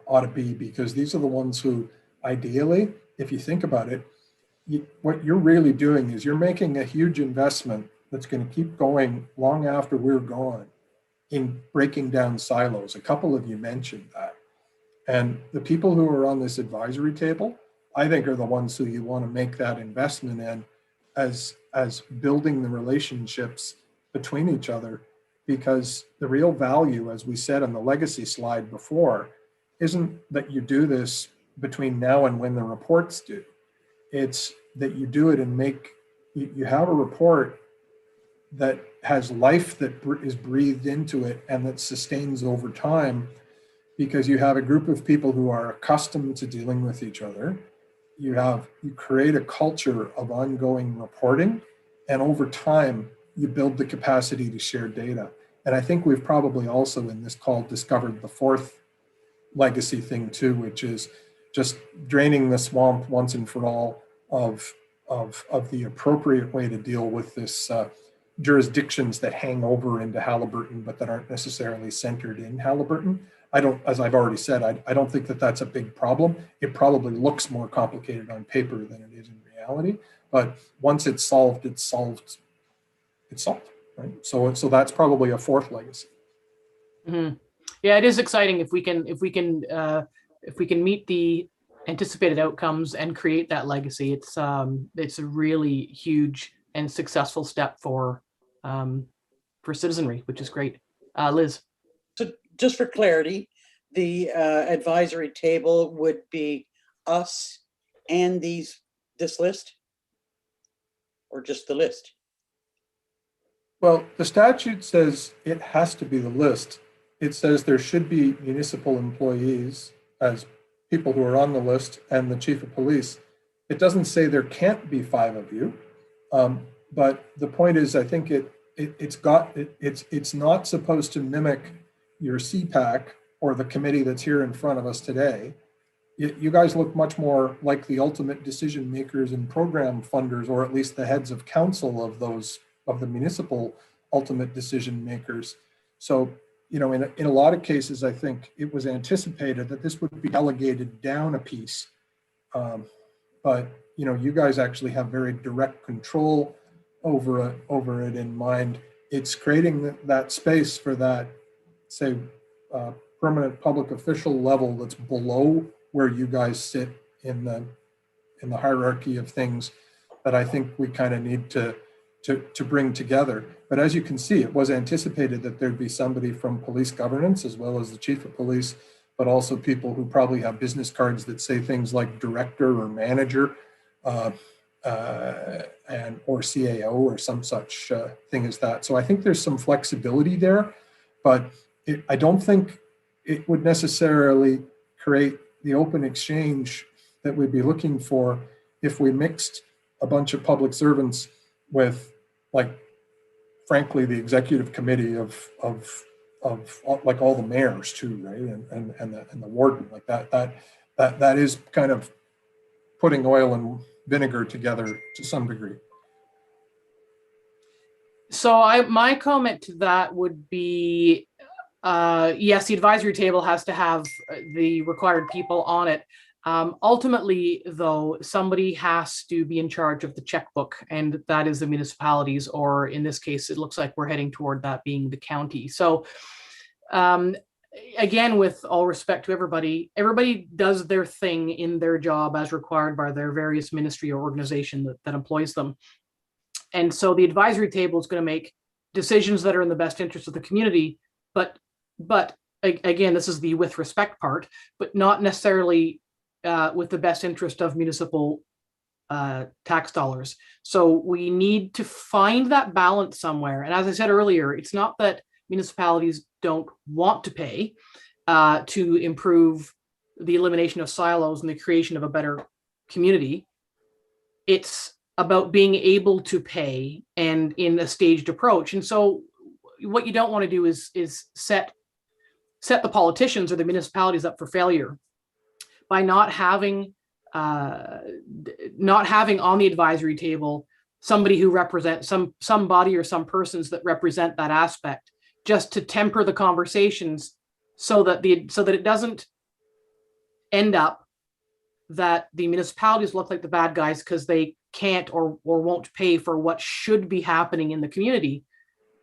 ought to be, because these are the ones who, ideally, if you think about it, what you're really doing is you're making a huge investment that's going to keep going long after we're gone in breaking down silos. A couple of you mentioned that. And the people who are on this advisory table, I think, are the ones who you want to make that investment in as building the relationships between each other, because the real value, as we said on the legacy slide before, isn't that you do this between now and when the report's due. It's that you do it and you have a report that has life that is breathed into it and that sustains over time, because you have a group of people who are accustomed to dealing with each other. You create a culture of ongoing reporting, and over time, you build the capacity to share data. And I think we've probably also in this call discovered the fourth legacy thing too, which is just draining the swamp once and for all of the appropriate way to deal with this jurisdictions that hang over into Haliburton, but that aren't necessarily centered in Haliburton. As I've already said, I don't think that that's a big problem. It probably looks more complicated on paper than it is in reality, but once it's solved, it's solved, right? So that's probably a fourth legacy. Mm-hmm. Yeah, it is exciting if we can meet the anticipated outcomes and create that legacy. It's a really huge and successful step for citizenry, which is great. Liz. So just for clarity, the advisory table would be us and this list, or just the list? Well, the statute says it has to be the list. It says there should be municipal employees as people who are on the list and the chief of police. It doesn't say there can't be 5 of you, but the point is, I think it's not supposed to mimic your CPAC or the committee that's here in front of us today. You guys look much more like the ultimate decision makers and program funders, or at least the heads of council of the municipal ultimate decision makers. So, in a lot of cases, I think it was anticipated that this would be delegated down a piece. But, you guys actually have very direct control over it in mind. It's creating that space for that say, permanent public official level that's below where you guys sit in the hierarchy of things that I think we kind of need to bring together. But as you can see, it was anticipated that there'd be somebody from police governance as well as the chief of police, but also people who probably have business cards that say things like director or manager or CAO or some such thing as that. So I think there's some flexibility there, but I don't think it would necessarily create the open exchange that we'd be looking for if we mixed a bunch of public servants with, like, frankly, the executive committee of like all the mayors too, right? And the warden, like that is kind of putting oil and vinegar together to some degree. So my comment to that would be, yes, the advisory table has to have the required people on it. Ultimately, though, somebody has to be in charge of the checkbook, and that is the municipalities, or in this case, it looks like we're heading toward that being the county. So again, with all respect to everybody does their thing in their job as required by their various ministry or organization that employs them. And so the advisory table is going to make decisions that are in the best interest of the community, but again, this is the with respect part, but not necessarily with the best interest of municipal tax dollars. So we need to find that balance somewhere. And as I said earlier, it's not that municipalities don't want to pay to improve the elimination of silos and the creation of a better community. It's about being able to pay and in a staged approach. And so what you don't want to do is set the politicians or the municipalities up for failure by not having on the advisory table somebody who represents some body or some persons that represent that aspect, just to temper the conversations so that it doesn't end up that the municipalities look like the bad guys because they can't or won't pay for what should be happening in the community,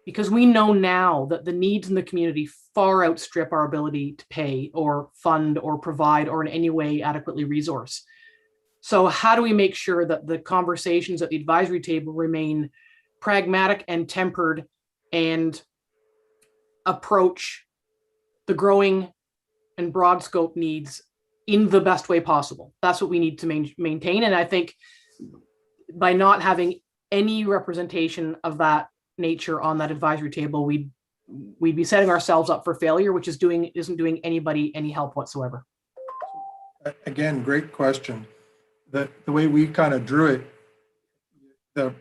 because we know now that the needs in the community far outstrip our ability to pay or fund or provide or in any way adequately resource. So how do we make sure that the conversations at the advisory table remain pragmatic and tempered and approach the growing and broad scope needs in the best way possible? That's what we need to maintain. And I think by not having any representation of that nature on that advisory table, we'd be setting ourselves up for failure, which isn't doing anybody any help whatsoever. Again, great question. The way we kind of drew it, the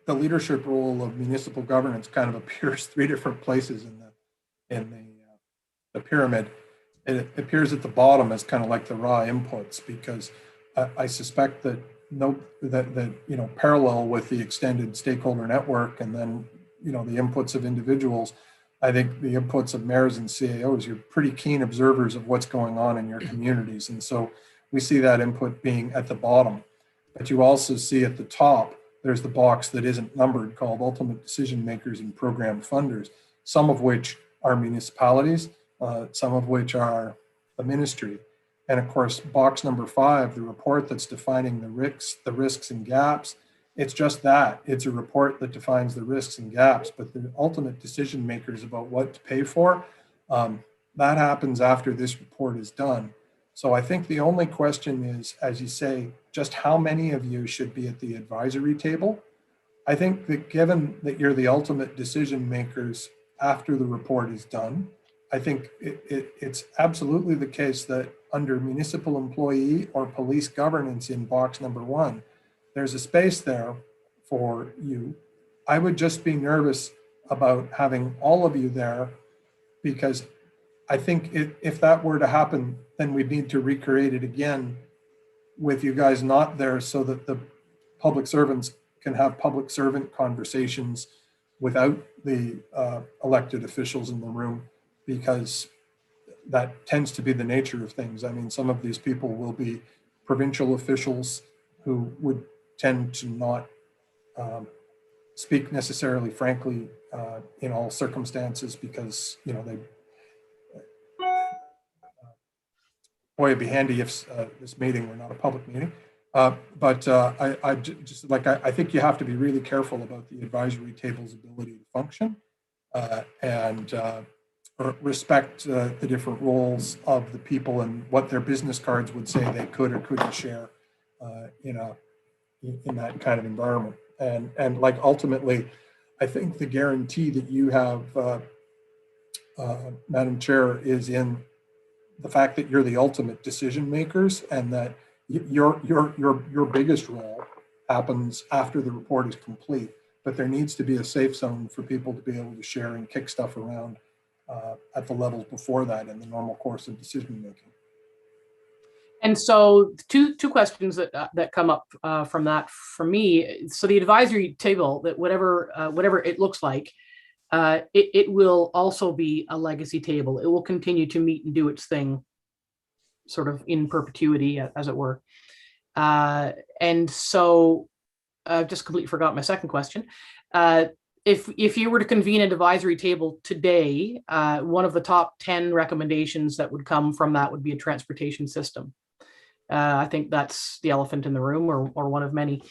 leadership role of municipal governance kind of appears three different places in the pyramid. It appears at the bottom as kind of like the raw inputs, because I suspect that parallel with the extended stakeholder network and then the inputs of individuals, I think the inputs of mayors and CAOs, you're pretty keen observers of what's going on in your communities, and so we see that input being at the bottom. But you also see at the top, there's the box that isn't numbered called ultimate decision makers and program funders, some of which are municipalities, some of which are the ministry. And of course, box number 5, the report that's defining the risks and gaps, it's just that. It's a report that defines the risks and gaps, but the ultimate decision makers about what to pay for, that happens after this report is done. So I think the only question is, as you say, just how many of you should be at the advisory table? I think that given that you're the ultimate decision makers after the report is done, I think it's absolutely the case that under municipal employee or police governance in box number 1, there's a space there for you. I would just be nervous about having all of you there, because I think if that were to happen, then we'd need to recreate it again with you guys not there, so that the public servants can have public servant conversations without the elected officials in the room, because that tends to be the nature of things. I mean, some of these people will be provincial officials who would tend to not speak necessarily frankly in all circumstances because, they, boy, it'd be handy if this meeting were not a public meeting. But I think you have to be really careful about the advisory table's ability to function and respect the different roles of the people and what their business cards would say they could or couldn't share in that kind of environment. And like ultimately, I think the guarantee that you have, Madam Chair, is in the fact that you're the ultimate decision makers and that your biggest role happens after the report is complete. But there needs to be a safe zone for people to be able to share and kick stuff around at the levels before that in the normal course of decision making. And so two questions that come up from that for me. So the advisory table, that whatever it looks like, it will also be a legacy table. It will continue to meet and do its thing, sort of in perpetuity, as it were. And so I've just completely forgot my second question. If you were to convene an advisory table today, one of the top 10 recommendations that would come from that would be a transportation system. I think that's the elephant in the room, or one of many.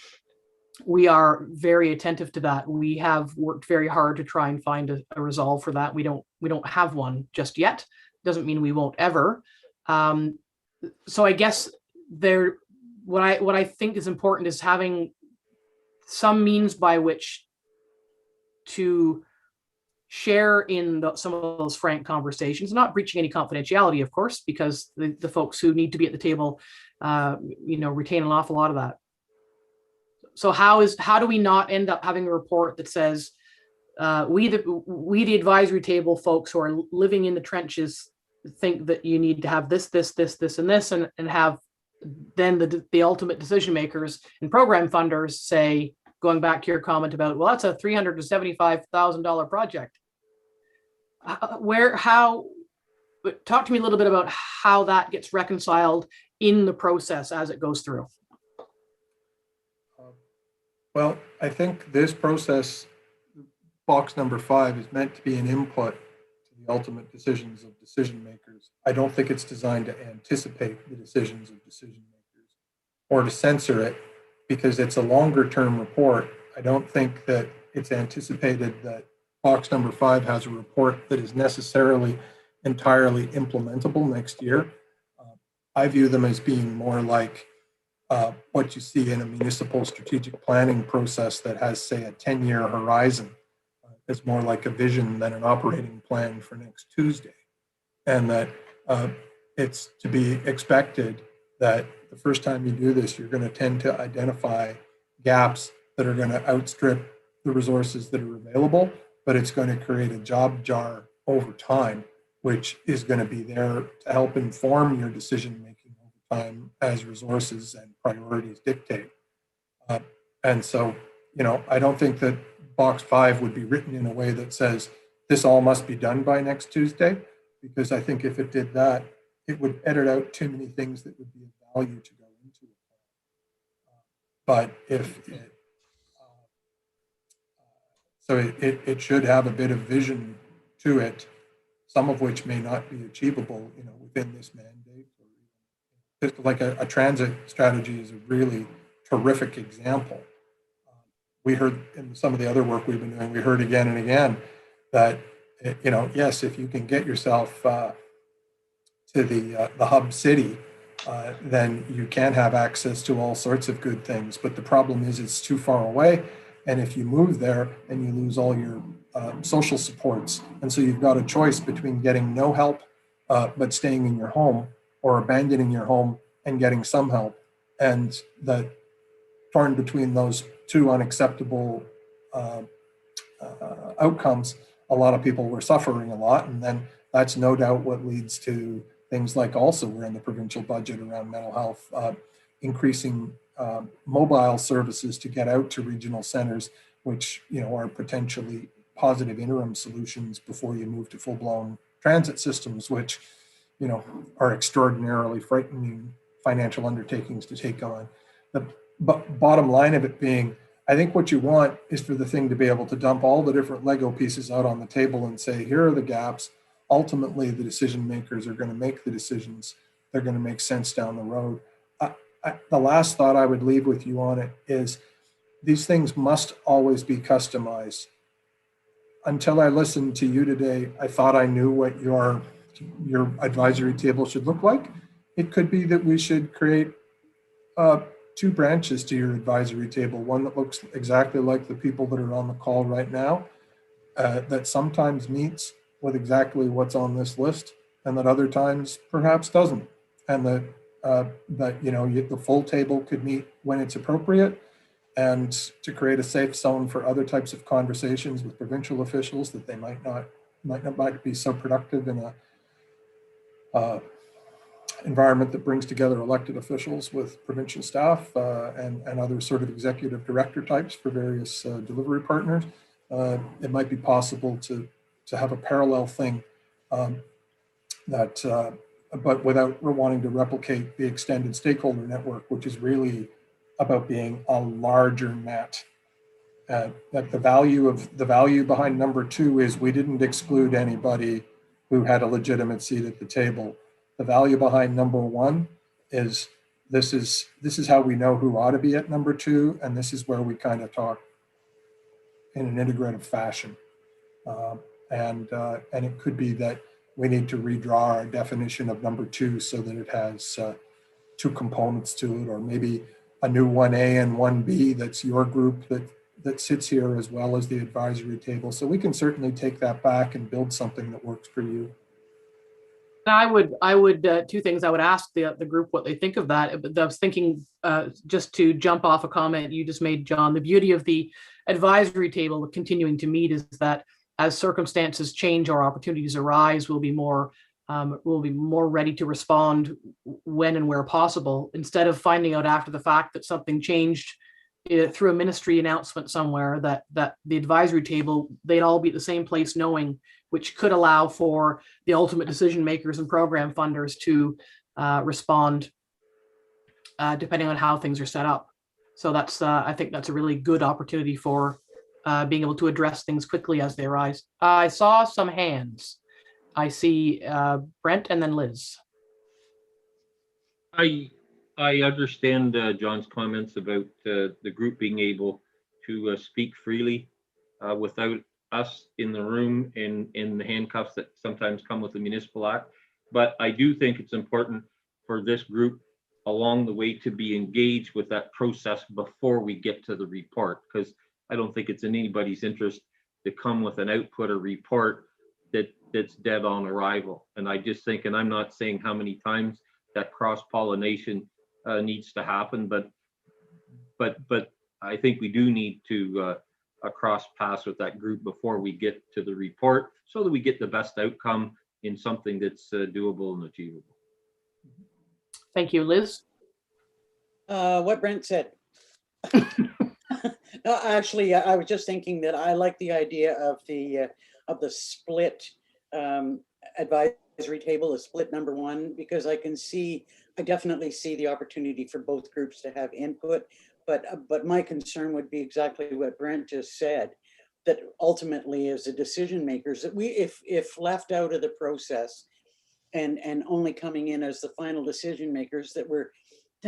We are very attentive to that. We have worked very hard to try and find a resolve for that. We don't have one just yet. Doesn't mean we won't ever. So I guess what I think is important is having some means by which to share in some of those frank conversations, not breaching any confidentiality, of course, because the folks who need to be at the table, retain an awful lot of that. So how do we not end up having a report that says we the advisory table folks who are living in the trenches think that you need to have this, and this, and have then the ultimate decision makers and program funders say, going back to your comment about, well, that's a $375,000 project. Talk to me a little bit about how that gets reconciled in the process as it goes through. Well, I think this process, box number 5, is meant to be an input to the ultimate decisions of decision makers. I don't think it's designed to anticipate the decisions of decision makers or to censor it, because it's a longer term report. I don't think that it's anticipated that box number 5 has a report that is necessarily entirely implementable next year. I view them as being more like what you see in a municipal strategic planning process that has, say, a 10-year horizon. It's more like a vision than an operating plan for next Tuesday. And that it's to be expected that the first time you do this, you're going to tend to identify gaps that are going to outstrip the resources that are available, but it's going to create a job jar over time, which is going to be there to help inform your decision making over time as resources and priorities dictate. And so, I don't think that box 5 would be written in a way that says this all must be done by next Tuesday, because I think if it did that, it would edit out too many things that would be of value to go into it. But if it, it should have a bit of vision to it, some of which may not be achievable, within this mandate. Like a transit strategy is a really terrific example. We heard in some of the other work we've been doing, we heard again and again that, yes, if you can get yourself to the hub city, then you can have access to all sorts of good things. But the problem is it's too far away. And if you move there, then you lose all your social supports. And so you've got a choice between getting no help, but staying in your home, or abandoning your home and getting some help. And that torn between those two unacceptable outcomes, a lot of people were suffering a lot. And then that's no doubt what leads to things like, also we're in the provincial budget around mental health, increasing mobile services to get out to regional centers, which are potentially positive interim solutions before you move to full-blown transit systems, which are extraordinarily frightening financial undertakings to take on. The bottom line of it being, I think what you want is for the thing to be able to dump all the different Lego pieces out on the table and say, here are the gaps. Ultimately, the decision makers are going to make the decisions. They're going to make sense down the road. The last thought I would leave with you on it is these things must always be customized. Until I listened to you today, I thought I knew what your advisory table should look like. It could be that we should create 2 branches to your advisory table, one that looks exactly like the people that are on the call right now, that sometimes meets with exactly what's on this list, and that other times perhaps doesn't. And that the full table could meet when it's appropriate, and to create a safe zone for other types of conversations with provincial officials that they might be so productive in a environment that brings together elected officials with provincial staff and other sort of executive director types for various delivery partners. It might be possible to have a parallel thing but without wanting to replicate the extended stakeholder network, which is really about being a larger net. That the value behind number 2 is we didn't exclude anybody who had a legitimate seat at the table. The value behind number 1 is this is how we know who ought to be at number 2, and this is where we kind of talk in an integrative fashion. And it could be that we need to redraw our definition of number 2 so that it has 2 components to it, or maybe a new 1A and 1B that's your group that sits here as well as the advisory table. So we can certainly take that back and build something that works for you. I would 2 things. I would ask the group what they think of that. But I was thinking, just to jump off a comment you just made, John, the beauty of the advisory table continuing to meet is that as circumstances change or opportunities arise, we'll be more ready to respond when and where possible, instead of finding out after the fact that something changed through a ministry announcement somewhere, that the advisory table, they'd all be at the same place knowing, which could allow for the ultimate decision makers and program funders to respond depending on how things are set up. So I think that's a really good opportunity for being able to address things quickly as they arise. I saw some hands. I see Brent and then Liz. I understand John's comments about the group being able to speak freely without us in the room in the handcuffs that sometimes come with the Municipal Act. But I do think it's important for this group along the way to be engaged with that process before we get to the report, because I don't think it's in anybody's interest to come with an output or report that's dead on arrival. And I just think, and I'm not saying how many times that cross-pollination needs to happen, but I think we do need to cross paths with that group before we get to the report, so that we get the best outcome in something that's doable and achievable. Thank you, Liz. What Brent said. No, actually, I was just thinking that I like the idea of the split advisory table, a split number 1, because I definitely see the opportunity for both groups to have input. But my concern would be exactly what Brent just said, that ultimately as the decision makers, that we, if left out of the process and only coming in as the final decision makers, that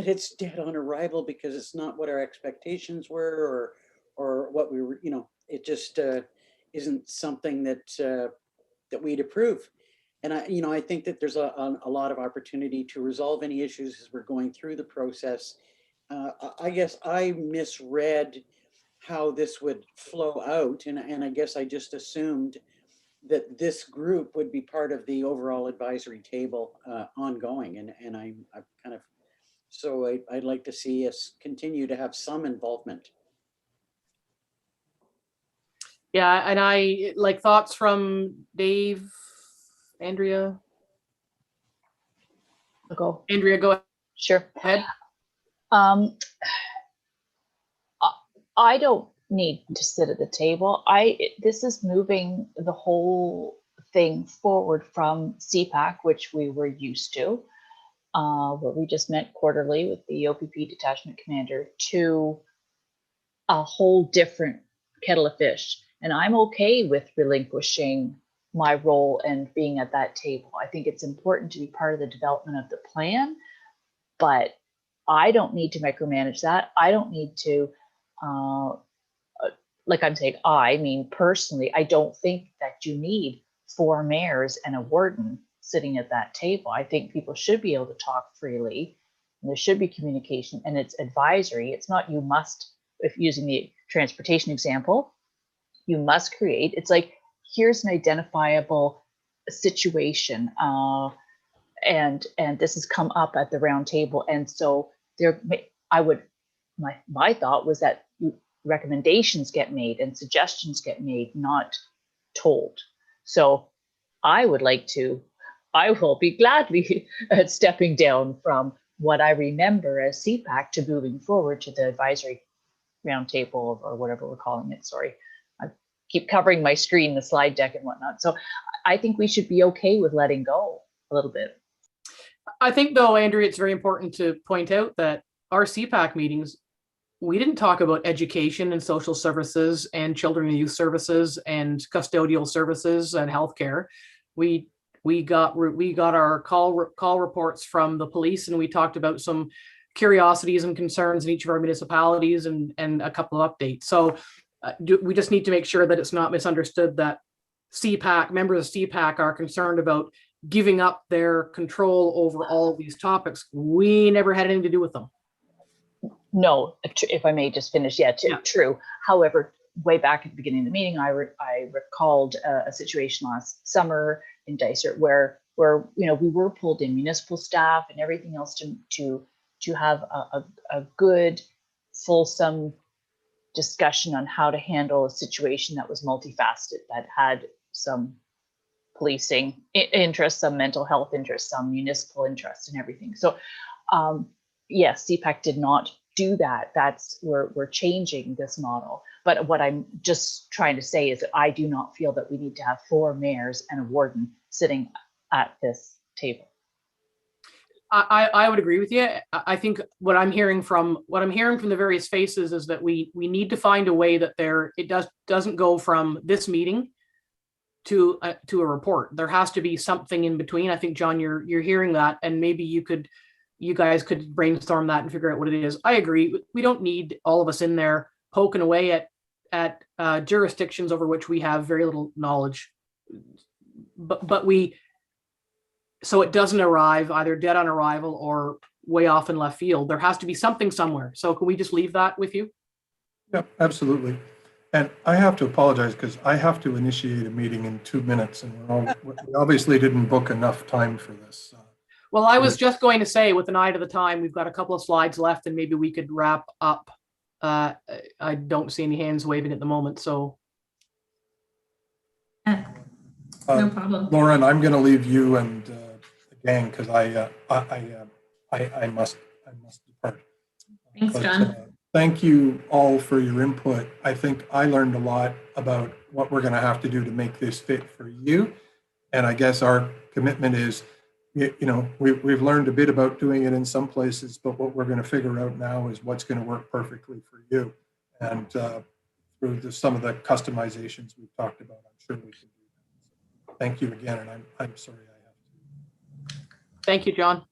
it's dead on arrival because it's not what our expectations were or what we were, it just isn't something that we'd approve. And I think that there's a lot of opportunity to resolve any issues as we're going through the process. I guess I misread how this would flow out, and I guess I just assumed that this group would be part of the overall advisory table ongoing, and I'm kind of, so I'd like to see us continue to have some involvement. Yeah, and I like thoughts from Dave, Andrea. I'll go. Andrea, go Sure. ahead. I don't need to sit at the table. This is moving the whole thing forward from CPAC, which we were used to, where we just met quarterly with the OPP detachment commander, to a whole different kettle of fish. And I'm okay with relinquishing my role and being at that table. I think it's important to be part of the development of the plan, but I don't need to micromanage that. I don't need to, like I'm saying, I mean, personally, I don't think that you need 4 mayors and a warden sitting at that table. I think people should be able to talk freely, and there should be communication, and it's advisory. It's not you must, if using the transportation example, you must create. It's like, here's an identifiable situation, and this has come up at the round table, and so there, I would, my thought was that recommendations get made and suggestions get made, not told. So I would like to, I will be gladly stepping down from what I remember as CPAC to moving forward to the advisory roundtable, or whatever we're calling it. Sorry, I keep covering my screen, the slide deck and whatnot. So I think we should be okay with letting go a little bit. I think though, Andrea, it's very important to point out that our CPAC meetings, we didn't talk about education and social services and children and youth services and custodial services and healthcare. We got our call reports from the police, and we talked about some curiosities and concerns in each of our municipalities and a couple of updates. So we just need to make sure that it's not misunderstood that CPAC, members of CPAC are concerned about giving up their control over all of these topics. We never had anything to do with them. No, if I may just finish, true. However, way back at the beginning of the meeting, I recalled a situation last summer in Dysart where we were pulled in, municipal staff and everything else to have a good, fulsome discussion on how to handle a situation that was multifaceted, that had some policing interests, some mental health interests, some municipal interests, and everything. So, yes, CPAC did not do that. We're changing this model. But what I'm just trying to say is that I do not feel that we need to have 4 mayors and a warden sitting at this table. I would agree with you. I think what I'm hearing from the various faces is that we need to find a way that it doesn't go from this meeting to a report. There has to be something in between. I think, John, you're hearing that, and maybe you guys could brainstorm that and figure out what it is. I agree. We don't need all of us in there poking away at jurisdictions over which we have very little knowledge. But so it doesn't arrive either dead on arrival or way off in left field. There has to be something somewhere. So can we just leave that with you? Yeah, absolutely. And I have to apologize because I have to initiate a meeting in 2 minutes, and we obviously didn't book enough time for this. Well, I was just going to say, with an eye to the time, we've got a couple of slides left, and maybe we could wrap up. I don't see any hands waving at the moment, so. No problem. Lauren, I'm going to leave you and the gang because I must depart. Thanks, John. Thank you all for your input. I think I learned a lot about what we're going to have to do to make this fit for you. And I guess our commitment is, we've learned a bit about doing it in some places, but what we're going to figure out now is what's going to work perfectly for you. And through some of the customizations we've talked about, I'm sure we can do that. So thank you again, and I'm sorry I have to. Thank you, John.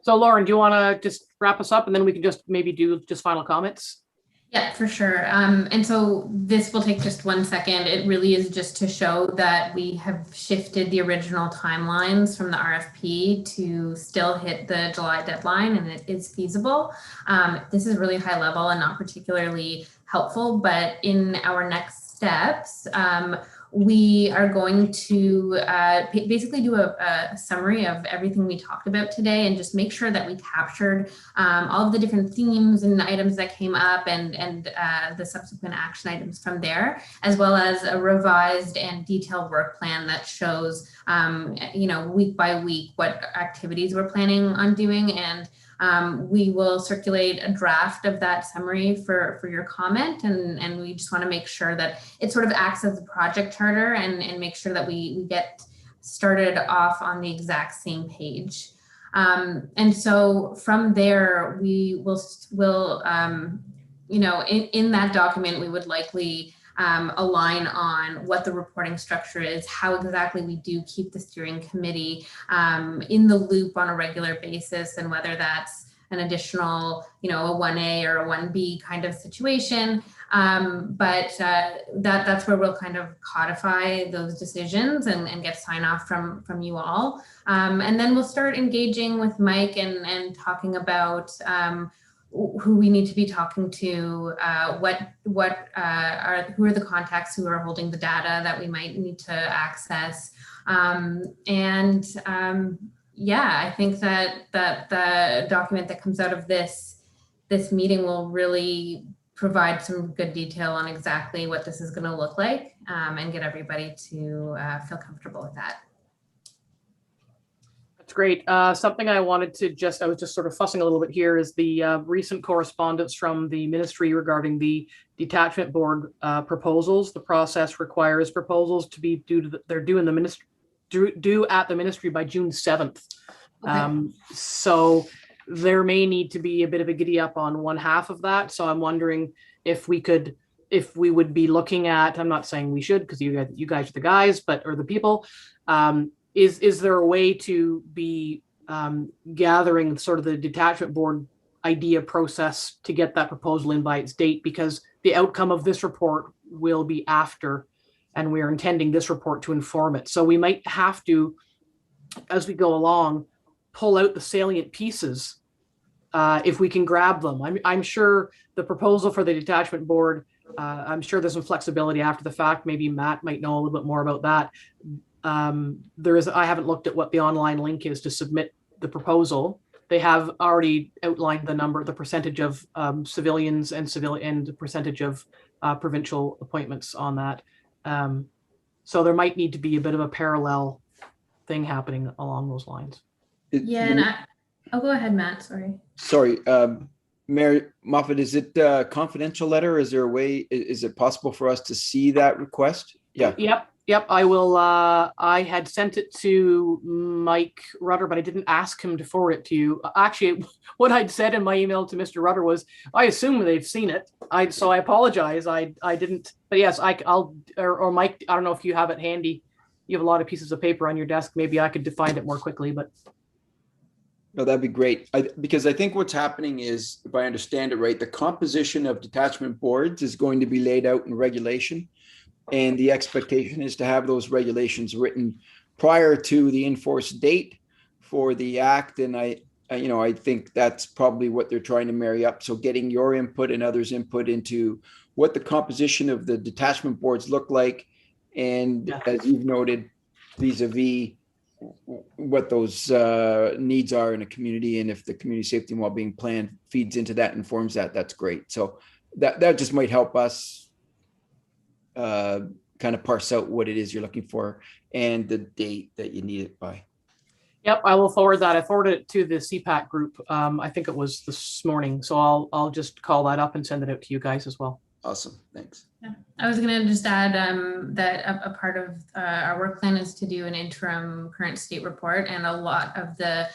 So Lauren, do you want to just wrap us up, and then we can just maybe do just final comments? Yeah, for sure. And so this will take just 1 second. It really is just to show that we have shifted the original timelines from the RFP to still hit the July deadline, and it is feasible. This is really high level and not particularly helpful, but in our next steps, we are going to basically do a summary of everything we talked about today and just make sure that we captured all of the different themes and items that came up and the subsequent action items from there, as well as a revised and detailed work plan that shows, week by week what activities we're planning on doing. And we will circulate a draft of that summary for your comment, and we just want to make sure that it sort of acts as a project charter and make sure that we get started off on the exact same page. And so from there, we will you know, in that document, we would likely align on what the reporting structure is, how exactly we do keep the steering committee in the loop on a regular basis, and whether that's an additional, you know, a 1A or a 1B kind of situation. But that's where we'll kind of codify those decisions and get sign off from you all. And then we'll start engaging with Mike and talking about who we need to be talking to, who are the contacts who are holding the data that we might need to access. Yeah, I think that the document that comes out of this meeting will really provide some good detail on exactly what this is going to look like, and get everybody to feel comfortable with that. That's great. Something I wanted to I was just sort of fussing a little bit here, is the recent correspondence from the ministry regarding the detachment board proposals. The process requires proposals to be they're due in the ministry, due at the ministry by June 7th. Okay. So there may need to be a bit of a giddy up on one half of that. So I'm wondering if we would be looking at, I'm not saying we should, because you guys are the guys, or the people. Is there a way to be gathering sort of the detachment board idea process to get that proposal in by its date? Because the outcome of this report will be after, and we are intending this report to inform it. So we might have to, as we go along, pull out the salient pieces if we can grab them. I'm sure the proposal for the detachment board, I'm sure there's some flexibility after the fact. Maybe Matt might know a little bit more about that. I haven't looked at what the online link is to submit the proposal. They have already outlined the percentage of civilians and the percentage of provincial appointments on that. So there might need to be a bit of a parallel thing happening along those lines. Yeah, and I'll go ahead, Matt. Sorry. Mayor Moffat, is it a confidential letter? Is there a way, is it possible for us to see that request? Yeah. Yep. I will. I had sent it to Mike Rutter, but I didn't ask him to forward it to you. Actually, what I'd said in my email to Mr. Rutter was, I assume they've seen it. So I apologize. I didn't. But yes, I'll. Or Mike, I don't know if you have it handy. You have a lot of pieces of paper on your desk. Maybe I could find it more quickly. But no, that'd be great. Because I think what's happening is, if I understand it right, the composition of detachment boards is going to be laid out in regulation. And the expectation is to have those regulations written prior to the enforced date for the act. And I think that's probably what they're trying to marry up. So getting your input and others' input into what the composition of the detachment boards look like. And as you've noted, vis-a-vis what those needs are in a community. And if the community safety and wellbeing plan feeds into that, informs that, that's great. So that just might help us kind of parse out what it is you're looking for and the date that you need it by. Yep, I will forward that. I forwarded it to the CPAC group. I think it was this morning. So I'll just call that up and send it out to you guys as well. Awesome, thanks. Yeah, I was going to just add that a part of our work plan is to do an interim current state report, and a lot of the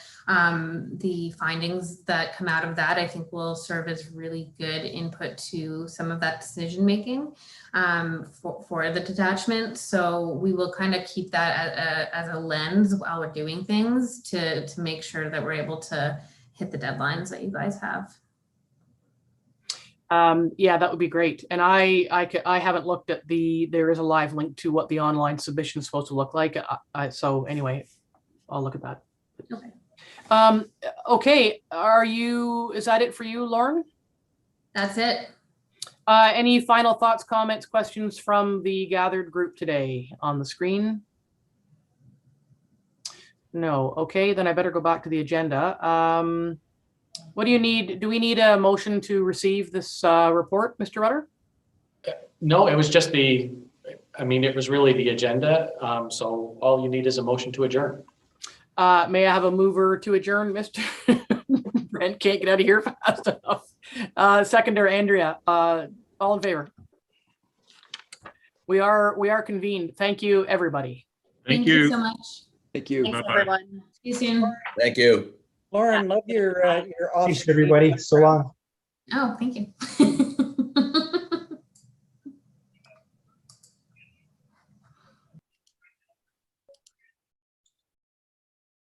findings that come out of that, I think, will serve as really good input to some of that decision making for the detachment. So we will kind of keep that as a lens while we're doing things to make sure that we're able to hit the deadlines that you guys have. Yeah, that would be great. And I haven't looked at there is a live link to what the online submission is supposed to look like. So anyway, I'll look at that. Okay. Okay. Is that it for you, Lauren? That's it. Any final thoughts, comments, questions from the gathered group today on the screen? No. Okay, then I better go back to the agenda. What do you need? Do we need a motion to receive this report, Mr. Rutter? No, it was just it was really the agenda. So all you need is a motion to adjourn. May I have a mover to adjourn, Mr. Brent can't get out of here fast enough. Seconder, Andrea, all in favor? We are convened. Thank you, everybody. Thank you so much. Thank you. Thanks, everyone. See you soon. Thank you. Lauren, love your off. Thanks, everybody. So long. Oh, thank you.